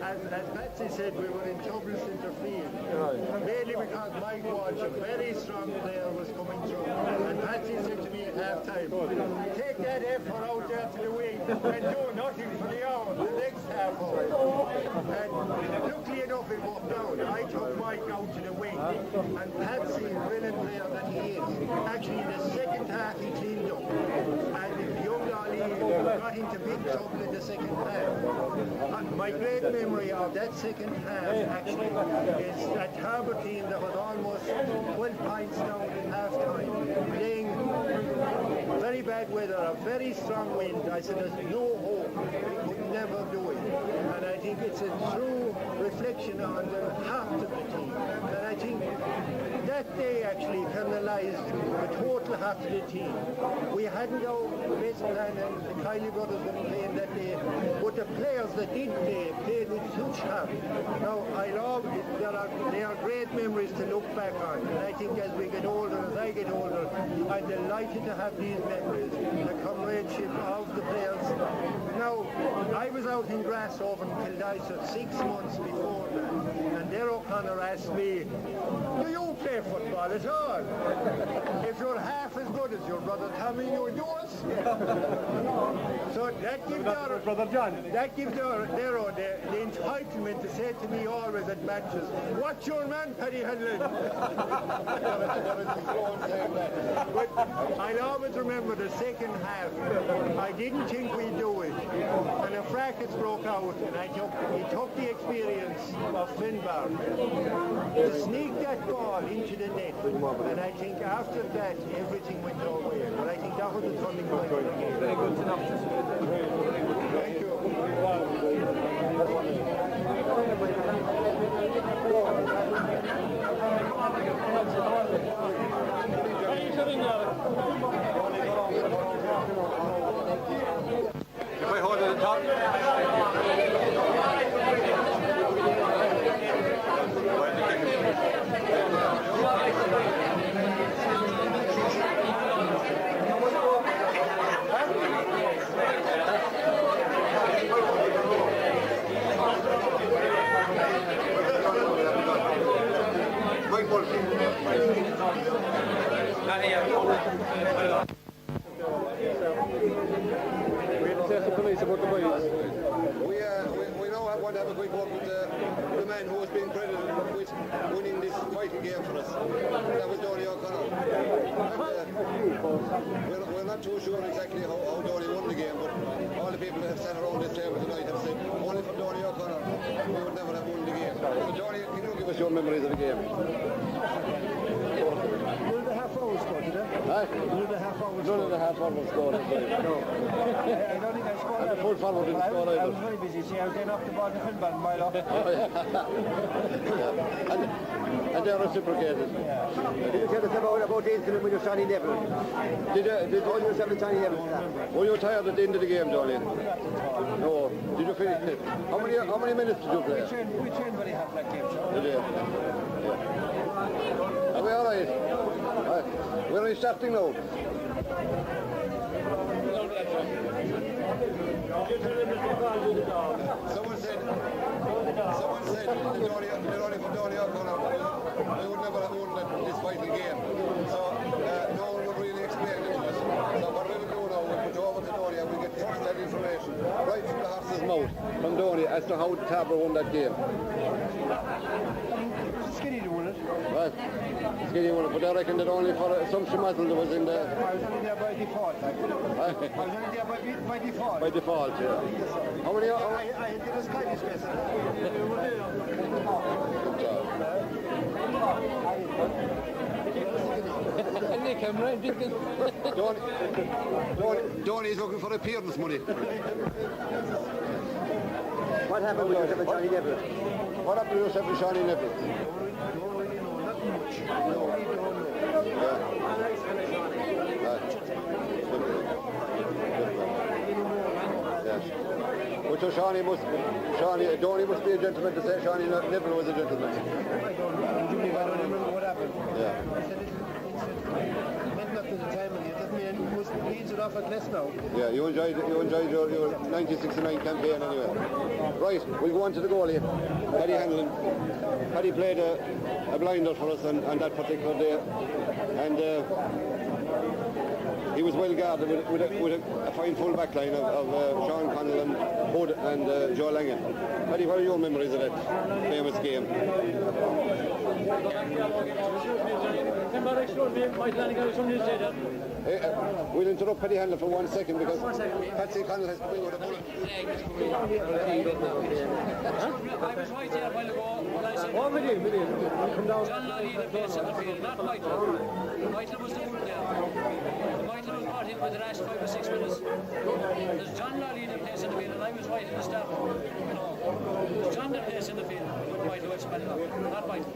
Speaker 8: As Patsy said, we were in trouble centre field. Mainly because Mike Walsh, a very strong player, was coming through. And Patsy said to me at half time, take that effort out there to the wing and do nothing for the hour, the next half hour. And luckily enough,
Speaker 12: been walked down. I took Mike out to the wing, and Patsy, brilliant player that he is, actually in the second half he cleaned up. And young Ali got into big trouble in the second half. And my great memory of that second half actually is that Tarbert team that was almost 12 pints down in half time, playing very bad weather, a very strong wind. I said there's no hope, we could never do it. And I think it's a true reflection on the heart of the team. And I think that day actually penalised the total heart of the team. We hadn't our best plan, and the Kiley brothers weren't playing that day, but the players that did play played with huge heart. Now, I love it. They are great memories to look back on, and I think as we get older, as I get older, I'm delighted to have these memories, the comradeship of the players. Now, I was out in grass over in Kildare 6 months before that, and there O'Connor asked me, do you play football at all? If you're half as good as your brother Tommy, you do us. So that gives
Speaker 8: Brother John.
Speaker 12: That gives the entitlement to say to me always at matches, what's your man, Paddy Hanlon? But I'll always remember the second half. I didn't think we'd do it. And a fracas broke out, and he took the experience of Finbar to sneak that ball into the net. And I think after that, everything went our way. But I think that was the turning point of the game.
Speaker 3: Very good synopsis.
Speaker 12: Thank you.
Speaker 6: If I hold it at the top. We now want to have a quick walk with the man who has been credited with winning this vital game for us. That was Donny O'Connor. We're not too sure exactly how Donny won the game, but all the people that have sat around this table tonight have said only for Donny O'Connor we would never have won the game. So Donny, can you give us your memories of the game? None of the half hours scored. No.
Speaker 8: I don't think I scored.
Speaker 6: And the full forward didn't score either.
Speaker 8: I was very busy. See, I was getting off the ball to Finbar and mile off.
Speaker 6: And they're reciprocated.
Speaker 9: Did you tell us about the incident with your Johnny Neville?
Speaker 6: Did you
Speaker 9: yourself with Johnny Neville?
Speaker 6: Were you tired at the end of the game, Johnny? No. Did you finish it? How many minutes did you play?
Speaker 8: We trained very hard that game.
Speaker 6: Did you? Yeah. Are we all right? We're only starting now. Someone said they're only for Donny O'Connor. They would never have won this vital game. So no one would really explain it to us. So what we will do now, we'll put you over to Donny and we'll get first-hand information right from the horse's mouth from Donny as to how Tarbert won that game.
Speaker 8: Skinny to win it.
Speaker 6: Right. Skinny won it, but I reckon that only for some schmazzle that was in the...
Speaker 8: I was only there by default. I was only there by default.
Speaker 6: By default, yeah. How many...
Speaker 8: I did a slightly special.
Speaker 6: Donny's looking for appearance money.
Speaker 9: What happened with yourself and Johnny Neville?
Speaker 6: What happened to yourself and Johnny Neville?
Speaker 12: Don't really know, not much. Really don't know.
Speaker 6: But so Donny must be a gentleman to say Johnny Neville was a gentleman.
Speaker 12: I don't remember what happened.
Speaker 6: Yeah.
Speaker 12: I said it meant nothing at the time, and it doesn't mean it must leads it off at less now.
Speaker 6: Yeah, you enjoyed your 1969 campaign anyway. Right, we'll go on to the goalie, Paddy Hanlon. Paddy played a blinder for us on that particular day, and he was well guarded with a fine full back line of Sean Connell and Bud and Joe Langan. Paddy, what are your memories of that famous game? We'll interrupt Paddy Handler for 1 second because Patsy Connell has come in with a bullet.
Speaker 7: I was right there a while ago when I said, John Lally the place in the field, not Michael. Michael was the good player. Michael was brought in with the last 5 or 6 minutes. There's John Lally the place in the field, and I was right at the start. No, John the place in the field, but Michael was spelled up, not Michael.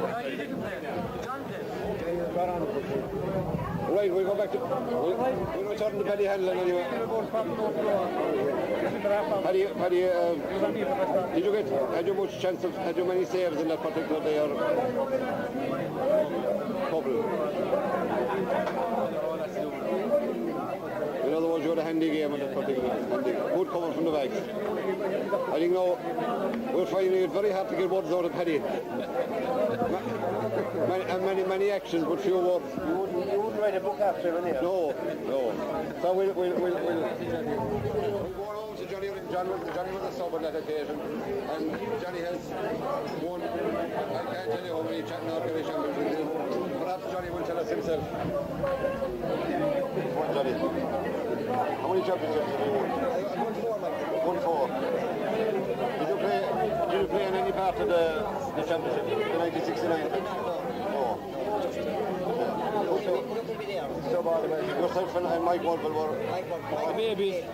Speaker 7: Lally didn't play. John did.
Speaker 6: Right, we'll go back to... We'll return to Paddy Handler anyway. Paddy, had you much chance of... Had you many saves in that particular day or... Couple? In other words, you had a handy game in that particular handy. Good cover from the backs. I think now we're finding it very hard to get words out of Paddy. Many actions, but few words.
Speaker 5: You wouldn't write a book after him, anyhow?
Speaker 6: No. So we'll go on to Johnny. Johnny was a sub on that occasion, and Johnny has won. I can't tell you how many GAA championships. Perhaps Johnny will tell us himself. What, Johnny? How many championships have you won? 4. Did you play in any part of the championship in 1969? No. Yourself and Mike Wolfel were
Speaker 11: babies.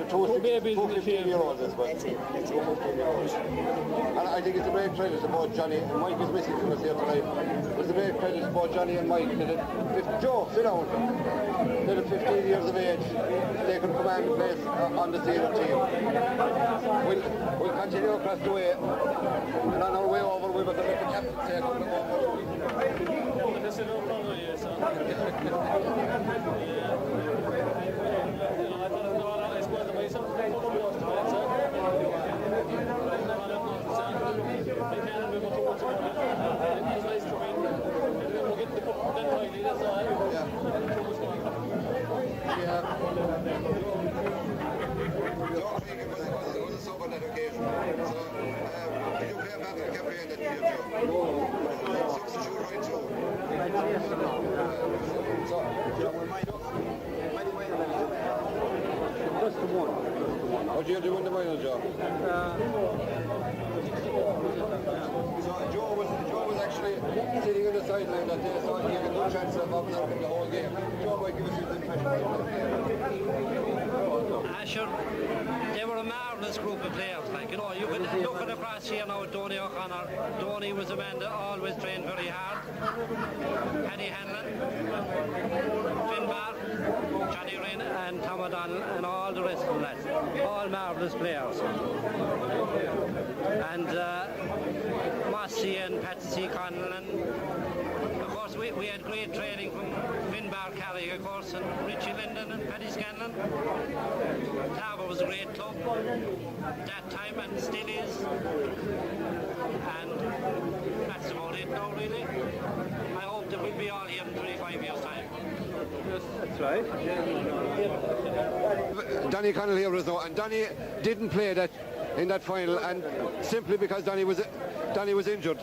Speaker 6: Two
Speaker 11: babies in the
Speaker 6: 15-year-olds as well. And I think it's a great credit to both Johnny and Mike is missing from us here tonight. It's a great credit to both Johnny and Mike that Joe, sit down. They're 15 years of age. They could command the place on the senior team. We'll continue across the way, and on our way over, we will let the captain take over.
Speaker 2: This is no problem, yes. I scored the myself. I can't remember towards it. It was nice to win. We'll get the cup then finally, that's all.
Speaker 6: It was a sub on that occasion. So, did you play a part of the campaign that year, Joe? No. Substitute right through.
Speaker 5: Just the one.
Speaker 6: What year did you win the final, Joe? So Joe was actually sitting on the sideline that day, so he had a good chance of observing the whole game. Joe might give us his impression.
Speaker 13: Sure, they were a marvellous group of players. Like, you know, you could look at across here now at Donny O'Connor. Donny was a man that always trained very hard. Paddy Hanlon, Finbar, Johnny Rinn and Tom O'Donnell and all the rest of the lads. All marvellous players. And Mossy and Patsy Connell and of course we had great training from Finbar Carrick, of course, and Richie Linden and Paddy Scanlon. Tarbert was a great club that time and still is. And that's about it now, really. I hope that we'll be all here in 3-5 years' time.
Speaker 5: That's right.
Speaker 6: Danny Connell here was though, and Danny didn't play that in that final, and simply because Danny was injured.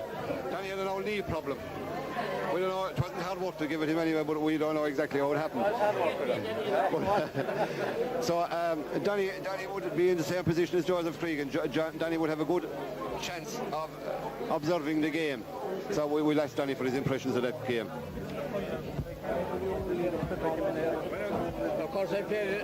Speaker 6: Danny had an old knee problem. We don't know, it wasn't hard work to give it him anyway, but we don't know exactly how it happened. So Danny would be in the same position as Joseph Cregan. Danny would have a good chance of observing the game. So we'll ask Danny for his impressions of that game.
Speaker 10: Of course, I played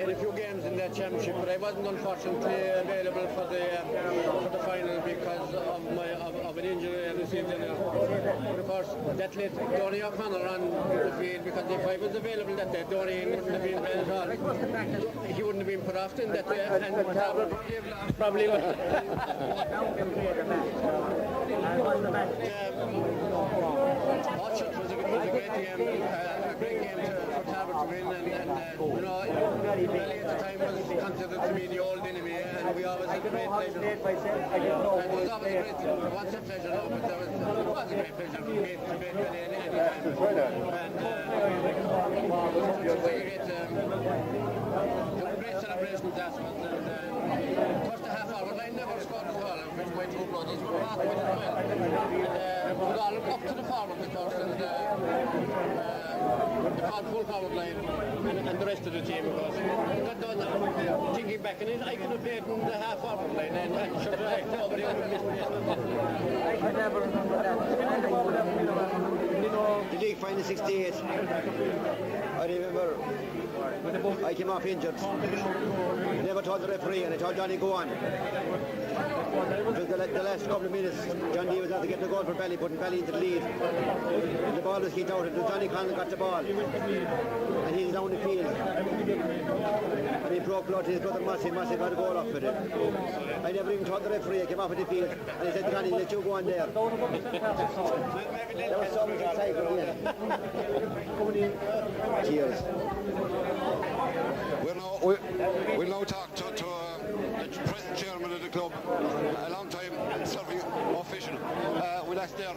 Speaker 10: in a few games in that championship, but I wasn't unfortunately available for the final because of an injury I received in but of course, that let Donny O'Connor on the field, because if I was available that day, Donny wouldn't have been playing at all. He wouldn't have been put off in that day, and probably would. It was a great
Speaker 5: great game, for Tarbert to win, and you know, Valley at the time was considered to be the old enemy, and we always had a great pleasure. And it was always a great, it wasn't a pleasure, no, but it was a great pleasure to beat Valley any time. And so you get great celebrations afterwards, and of course the half hour line never scored a goal, which my two brothers were part of it as well. And we got up to the forward, of course, and the full forward line, and the rest of the team, of course. But thinking back on it, I could have played in the half forward line, and sure, nobody would have missed me.
Speaker 9: I could never remember that. The league final 68. I remember I came off injured. I never told the referee, and I told Johnny, go on. It was the last couple of minutes. John D was out to get the goal for Valley, putting Valley into the lead. And the ball was kicked out, and Johnny Conlon got the ball. And he's down the field. And he broke blood to his brother Massey. Massey got a goal off with it. I never even told the referee. I came off of the field, and he said, Johnny, let you go on there. That was so much excitement, yeah. Cheers.
Speaker 6: We'll now talk to the present chairman of the club, a long time serving official. We'll ask there,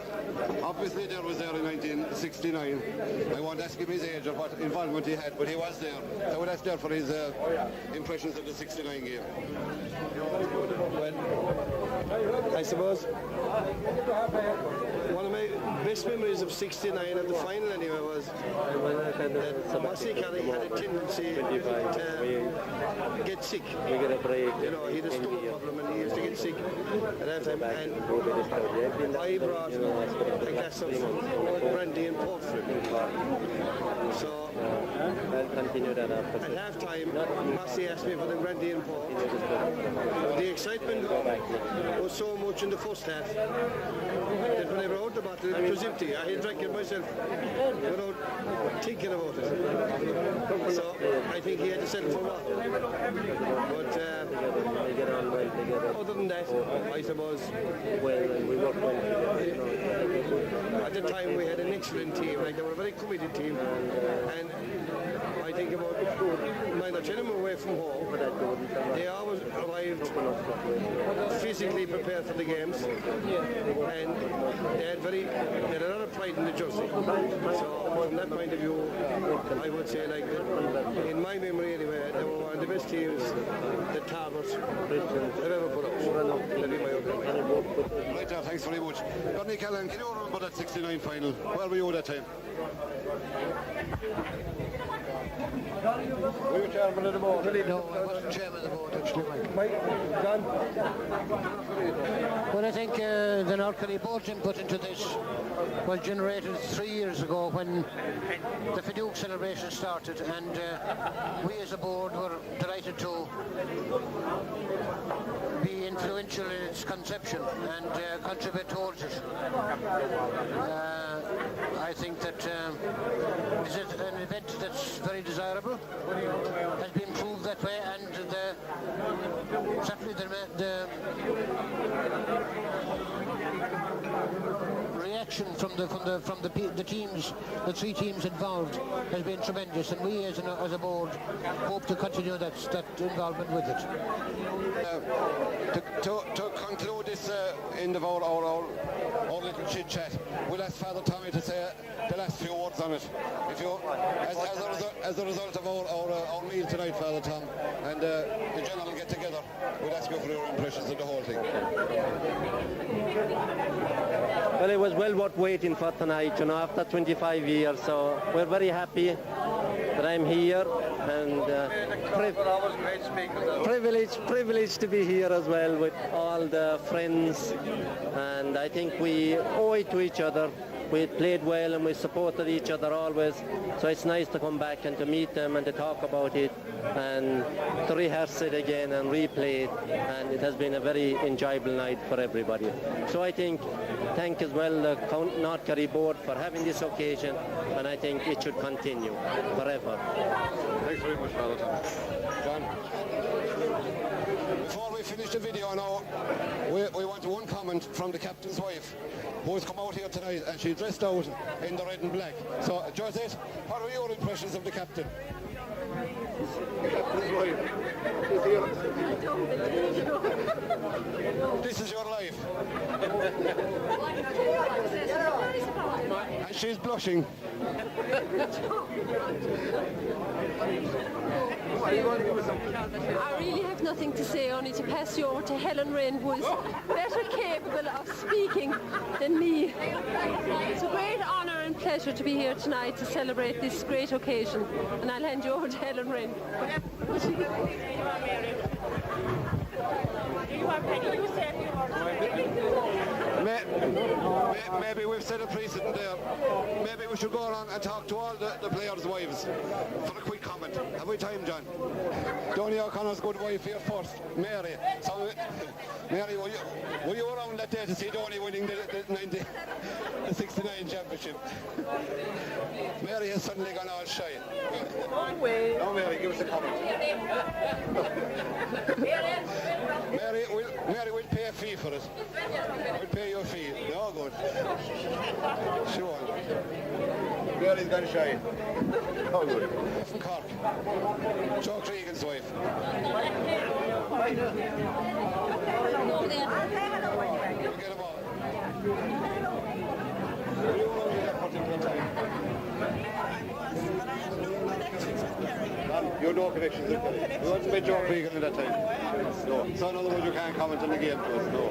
Speaker 6: obviously there was there in 1969. I won't ask him his age or what involvement he had, but he was there. So we'll ask there for his impressions of the 69 game.
Speaker 8: Well, I suppose one of my best memories of 69 at the final anyway was that Massey Kelly had a tendency to get sick. You know, he had a stomach problem and he used to get sick at that time. And I brought a glass of brandy and pork for him. So at half time, Massey asked me for the brandy and pork. The excitement was so much in the first half that when I brought out the bottle, it was empty. I had drank it myself without thinking about it. So I think he had to settle for water. But other than that, I suppose at the time we had an excellent team. Like, they were a very committed team, and I think about 9 or 10 of them away from home. They always arrived physically prepared for the games, and they had a lot of pride in the jersey. So from that point of view, I would say, like, in my memory anyway, they were one of the best teams that Tarbert have ever put out. That'd be my opinion.
Speaker 6: Right there, thanks very much. Donny Callan, can you remember that 69 final? Where were you at that time?
Speaker 8: Were you chairman of the board?
Speaker 14: No, I wasn't chairman of the board actually, Mike.
Speaker 8: Mike, John?
Speaker 14: Well, I think the North Kerry board's input into this was generated 3 years ago when the Fiduke celebration started, and we as a board were delighted to be influential in its conception and contribute towards it. I think that is it an event that's very desirable, has been proved that way, and certainly the reaction from the teams, the 3 teams involved, has been tremendous, and we as a board hope to continue that involvement with it.
Speaker 6: To conclude this end of our little chit chat, we'll ask Father Tommy to say the last few words on it. If you, as a result of our meal tonight, Father Tom, and the general get together, we'll ask you for your impressions of the whole thing.
Speaker 15: Well, it was well worth waiting for tonight, you know, after 25 years, so we're very happy that I'm here, and privileged to be here as well with all the friends, and I think we owe it to each other. We played well and we supported each other always, so it's nice to come back and to meet them and to talk about it and to rehearse it again and replay it, and it has been a very enjoyable night for everybody. So I think thank as well the North Kerry board for having this occasion, and I think it should continue forever.
Speaker 6: Thanks very much, Father Tom. John? Before we finish the video now, we want one comment comment from the captain's wife, who has come out here tonight, and she dressed out in the red and black. So, Josette, what are your impressions of the captain? The captain's wife is here. This is your life. And she's blushing.
Speaker 16: I really have nothing to say, only to pass you over to Helen Wren, who is better capable of speaking than me. It's a great honour and pleasure to be here tonight to celebrate this great occasion, and I'll hand you over to Helen Wren.
Speaker 6: Maybe we've set a precedent there. Maybe we should go around and talk to all the players' wives for a quick comment. Have we time, John? Donny O'Connor's good wife here first, Mary. So, Mary, were you around that day to see Donny winning the 69 championship? Mary has suddenly gone all shy.
Speaker 16: Long way.
Speaker 6: No, Mary, give us a comment. Mary, we'll pay a fee for it. We'll pay your fee. No good. Sure. Mary's gone shy. No good. From Cork. Joe Cregan's wife. We'll get them all. You had no connections with Kerry. You want to meet Joe Cregan at that time? No. So in other words, you can't comment on the game to us? No.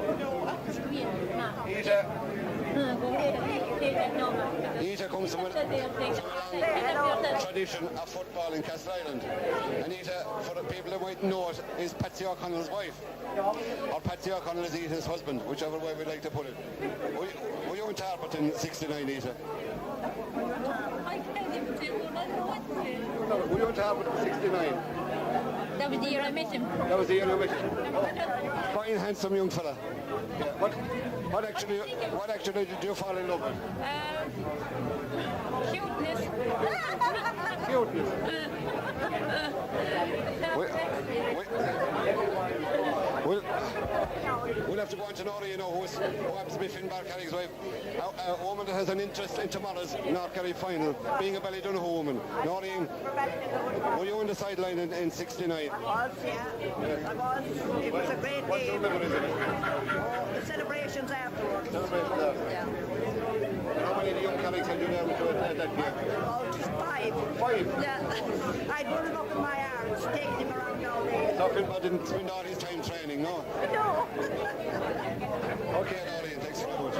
Speaker 6: Ita comes from a tradition of football in Castle Island. And Ita, for the people that might know it, is Patsy O'Connell's wife. Or Patsy O'Connell is Ita's husband, whichever way we'd like to put it. Were you in Tarbert in '69, Ita? Were you in Tarbert in '69?
Speaker 16: That was the year I met him.
Speaker 6: That was the year you met him? Fine, handsome young fella. Yeah. What actually did you fall in love with?
Speaker 16: Cuteness.
Speaker 6: Cuteness. We'll have to go on to Nora, you know, who happens to be Finbar Carrick's wife. A woman that has an interest in tomorrow's North Kerry final, being a Ballydonoghue woman. Noreen, were you on the sideline in '69?
Speaker 17: I was, yeah. I was. It was a great
Speaker 6: What's your
Speaker 17: game.
Speaker 6: memories of it?
Speaker 17: The celebrations afterwards.
Speaker 6: Celebrations after.
Speaker 17: Yeah.
Speaker 6: How many of the young Carricks had you there with you at that game?
Speaker 17: Oh, just 5.
Speaker 6: 5?
Speaker 17: Yeah. I'd run him up in my arms, taking him around all day.
Speaker 6: So Finbar didn't spend all his time training, no?
Speaker 17: No.
Speaker 6: Okay, Noreen, thanks very much.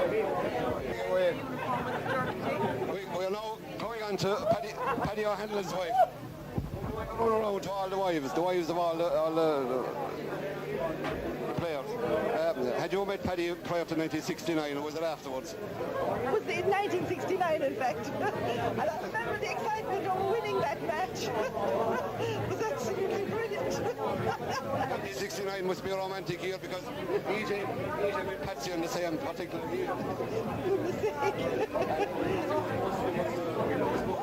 Speaker 6: We are now going on to Paddy O'Hanlon's wife. We're going around to all the wives of all the players. Had you met Paddy prior to 1969, or was it afterwards?
Speaker 17: It was in 1969, in fact. And I remember the excitement of winning that match. It was absolutely brilliant.
Speaker 6: 1969 must be a romantic year because EJ met Patsy on the same particular year.
Speaker 17: Oh,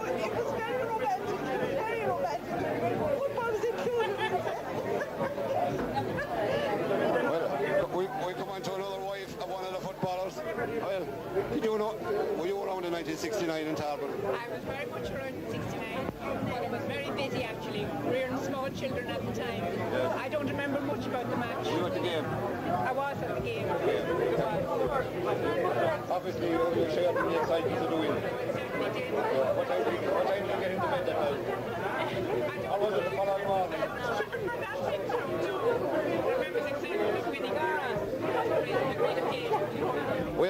Speaker 17: it was very romantic. Very romantic. Football was included.
Speaker 6: We come on to another wife of one of the footballers. Well, did you know, were you around in 1969 in Tarbert?
Speaker 18: I was very much around in '69. It was very busy actually. We were small children at the time.
Speaker 6: Yeah.
Speaker 18: I don't remember much about the match.
Speaker 6: You were at the game?
Speaker 18: I was at the game.
Speaker 6: Obviously, you shared the excitement of the win. What time did you get into bed that night? Or was it the following morning? We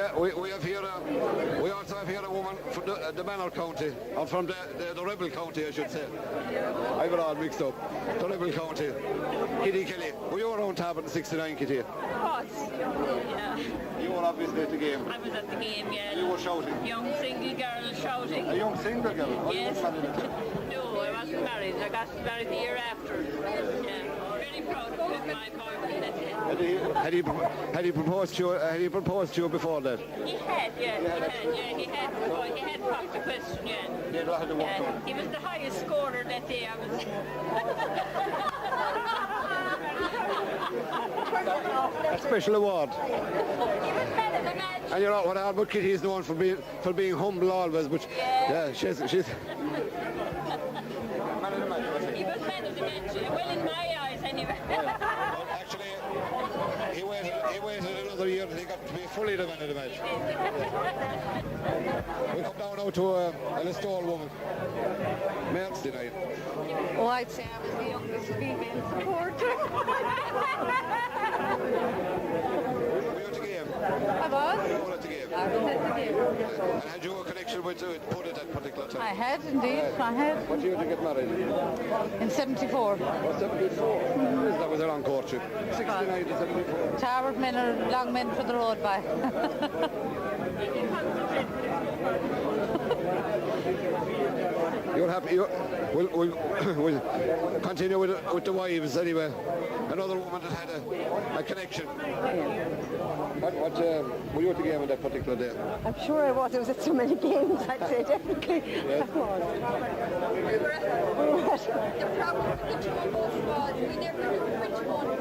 Speaker 6: also have here a woman from the Manor County, or from the Rebel County, I should say. I got all mixed up. The Rebel County. Kitty Kelly. Were you around Tarbert in '69, Kitty?
Speaker 18: Of course. Yeah.
Speaker 6: You were obviously at the game.
Speaker 18: I was at the game, yeah.
Speaker 6: You were shouting.
Speaker 18: Young single girl shouting.
Speaker 6: A young single girl?
Speaker 18: Yes. No, I wasn't married. I got married the year after. Yeah. Very proud of my boyfriend. That's it.
Speaker 6: Had he proposed to you before that?
Speaker 18: He had, yeah. He had popped the question, yeah. He was the highest scorer that day. I was.
Speaker 6: a special award. And you know what Albert Kitty is known for being humble always, but yeah, she's
Speaker 18: He was man of the match, well in my eyes anyway.
Speaker 6: Actually, he waited another year and he got to be fully the man of the match. We come down now to a Listowel woman. Males tonight.
Speaker 17: Oh, I'd say I was the youngest female supporter.
Speaker 6: Were you at the game?
Speaker 17: I was.
Speaker 6: You were at the game?
Speaker 17: I was at the game.
Speaker 6: And had you a connection with Put at that particular time?
Speaker 17: I had indeed, I had.
Speaker 6: What year did you get married?
Speaker 17: In 74.
Speaker 6: Oh, 74? That was a long courtship. 69 to 74.
Speaker 17: Tarbert men are long men for the road by.
Speaker 6: You're happy? We'll continue with the wives anyway. Another woman that had a connection. What were you at the game on that particular day?
Speaker 17: I'm sure I was. I was at so many games, I'd say definitely.
Speaker 6: Yeah.
Speaker 17: I was.
Speaker 19: The problem with the two of us was we never knew which one was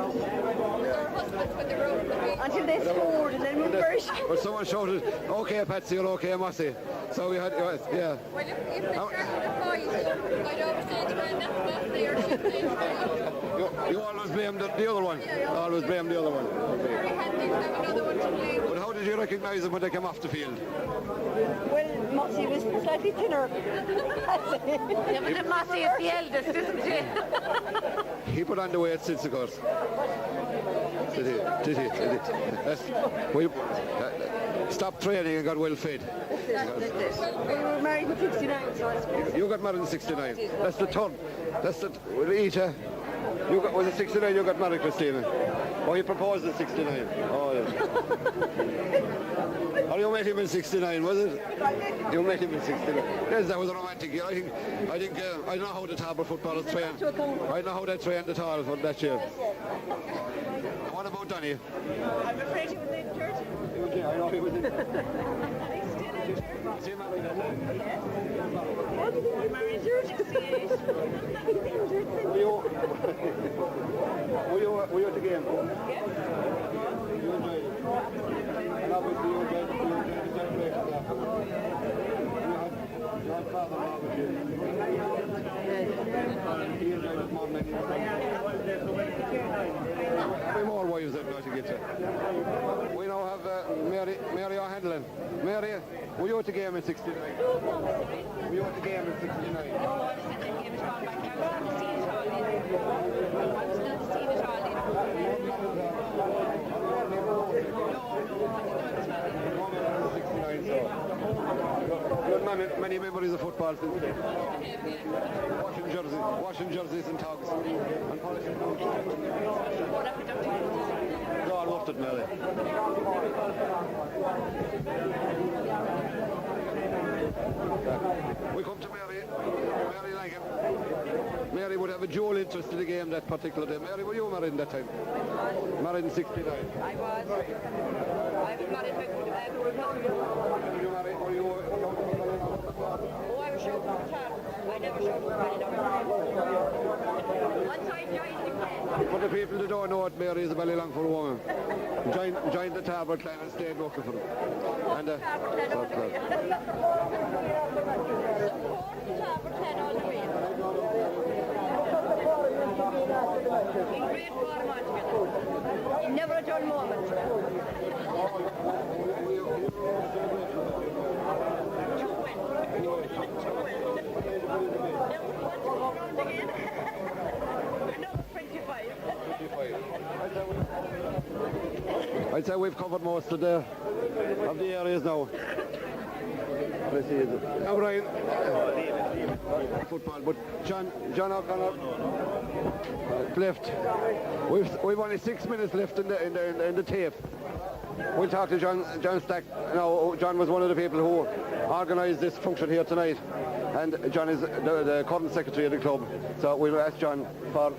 Speaker 19: our husbands when they were out in the field.
Speaker 17: Until they scored and then we were very
Speaker 6: But someone shouted, okay Patsy or okay Mossy. So we had, yeah.
Speaker 19: Well, if they started a fight, I'd always say to them, that's Mossy or she'd say to
Speaker 6: You always blame the other one. Always blame the other one.
Speaker 19: very handy to have another one to blame.
Speaker 6: But how did you recognise them when they came off the field?
Speaker 17: Well, Mossy was slightly thinner. Yeah, but then Mossy is the eldest, isn't she?
Speaker 6: He put on the weight since, of course. Did he? We stopped training and got well fed.
Speaker 17: We were married in 69, so I suppose.
Speaker 6: You got married in 69. That's the third. That's the Rita. Was it 69 you got married, Christina? Oh, he proposed in 69. Oh, yes. Oh, you met him in 69, was it? You met him in 69. Yes, that was a romantic year. I don't know how the Tarbert footballers trained. I don't know how they trained at all for that year. What about Donny?
Speaker 17: I'm afraid he was injured.
Speaker 6: I know he was injured.
Speaker 17: We're married in 68.
Speaker 6: Were you at the game?
Speaker 17: Yes.
Speaker 6: You enjoyed it? And obviously you enjoyed the celebration after. You had father-in-law with you. And he enjoyed it more than anyone. How many more wives I've got to get to? We now have Mary O'Hanlon. Mary, were you at the game in 69? Were you at the game in 69?
Speaker 18: No, I was at the game at all. I wasn't seeing it all in. I was not seeing it all in.
Speaker 6: Many memories of football since then. Washing jerseys and togs. And polishing togs. It's all worth it, Mary. We come to Mary Langham. Mary would have a dual interest in the game that particular day. Mary, were you married in that time? Married in 69.
Speaker 18: I was. I was married by
Speaker 6: Did you marry? Were you?
Speaker 18: Oh, I was shouting for Tarbert. I never shouted for anybody. Once I joined the club.
Speaker 6: For the people that don't know it, Mary is a belly long for a woman. Joined the Tarbert clan and stayed working for them. And
Speaker 18: Tarbert clan all the way. Support the Tarbert clan all the way. In great form altogether. In never a dull moment.
Speaker 6: I'd say we've covered most of the areas now. Now, Brian, football, but John O'Connor left. We've only 6 minutes left in the tape. We'll talk to John Stack. Now, John was one of the people who organised this function here tonight, and John is the current secretary of the club. So we'll ask John for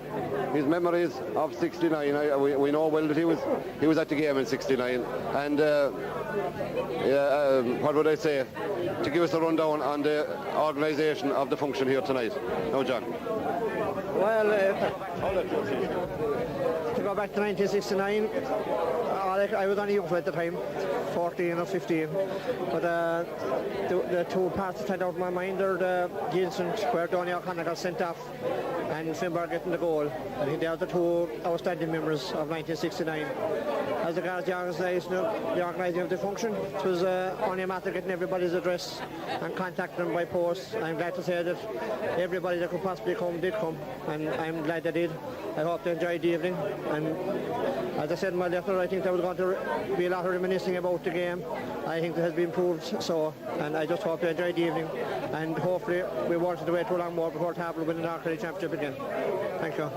Speaker 6: his memories of 69. We know well that he was at the game in 69, and what would I say? To give us a rundown on the organisation of the function here tonight. Now, John.
Speaker 9: Well, to go
Speaker 3: go back to 1969, I was only young at the time, 14 or 15. But the two parts that stand out in my mind are the incident where Donny O'Connor got sent off and Finbar getting the goal. I think they are the two outstanding memories of 1969. As regards the organising of the function, it was only a matter of getting everybody's address and contacting them by post. I'm glad to say that everybody that could possibly come did come, and I'm glad they did. I hope they enjoyed the evening, and as I said in my letter, I think there was going to be a lot of reminiscing about the game. I think it has been proved so, and I just hope they enjoyed the evening, and hopefully we won't have to wait too long more before Tarbert win the GAA Championship again. Thank you.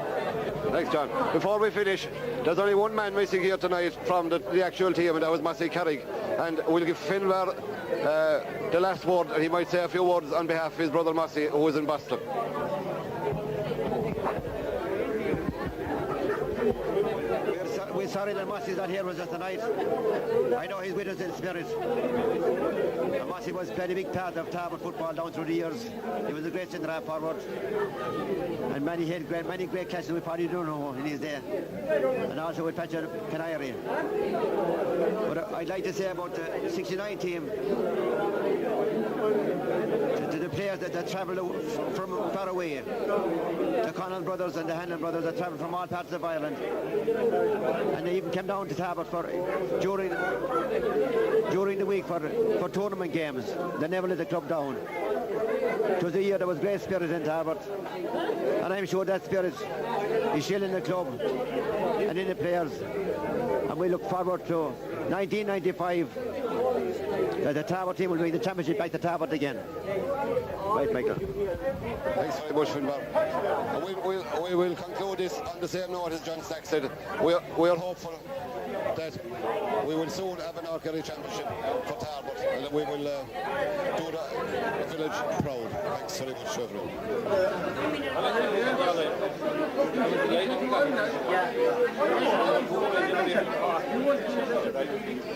Speaker 6: Thanks, John. Before we finish, there's only one man missing here tonight from the actual team, and that was Massey Carrick. And we'll give Finbar the last word, and he might say a few words on behalf of his brother Massey, who is in Boston.
Speaker 9: We're sorry that Massey's not here with us tonight. I know he's with us in spirit. And Massey was a very big part of Tarbert football down through the years. He was a great centre half forward. And many great catches we probably don't know in his day. And also with Patrick Canary. But I'd like to say about the 69 team, to the players that travelled from far away, the Connell brothers and the Hanlon brothers that travelled from all parts of Ireland, and they even came down to Tarbert for during the week for tournament games. They never let the club down. It was a year there was great spirit in Tarbert, and I'm sure that spirit is still in the club and in the players, and we look forward to 1995. The Tarbert team will bring the championship back to Tarbert again. Right, Michael.
Speaker 6: Thanks very much, Finbar. We will conclude this on the same note as John Stack said. We are hopeful that we will soon have an GAA Championship for Tarbert, and that we will do the village proud. Thanks very much, everyone.
Speaker 19: Thank you.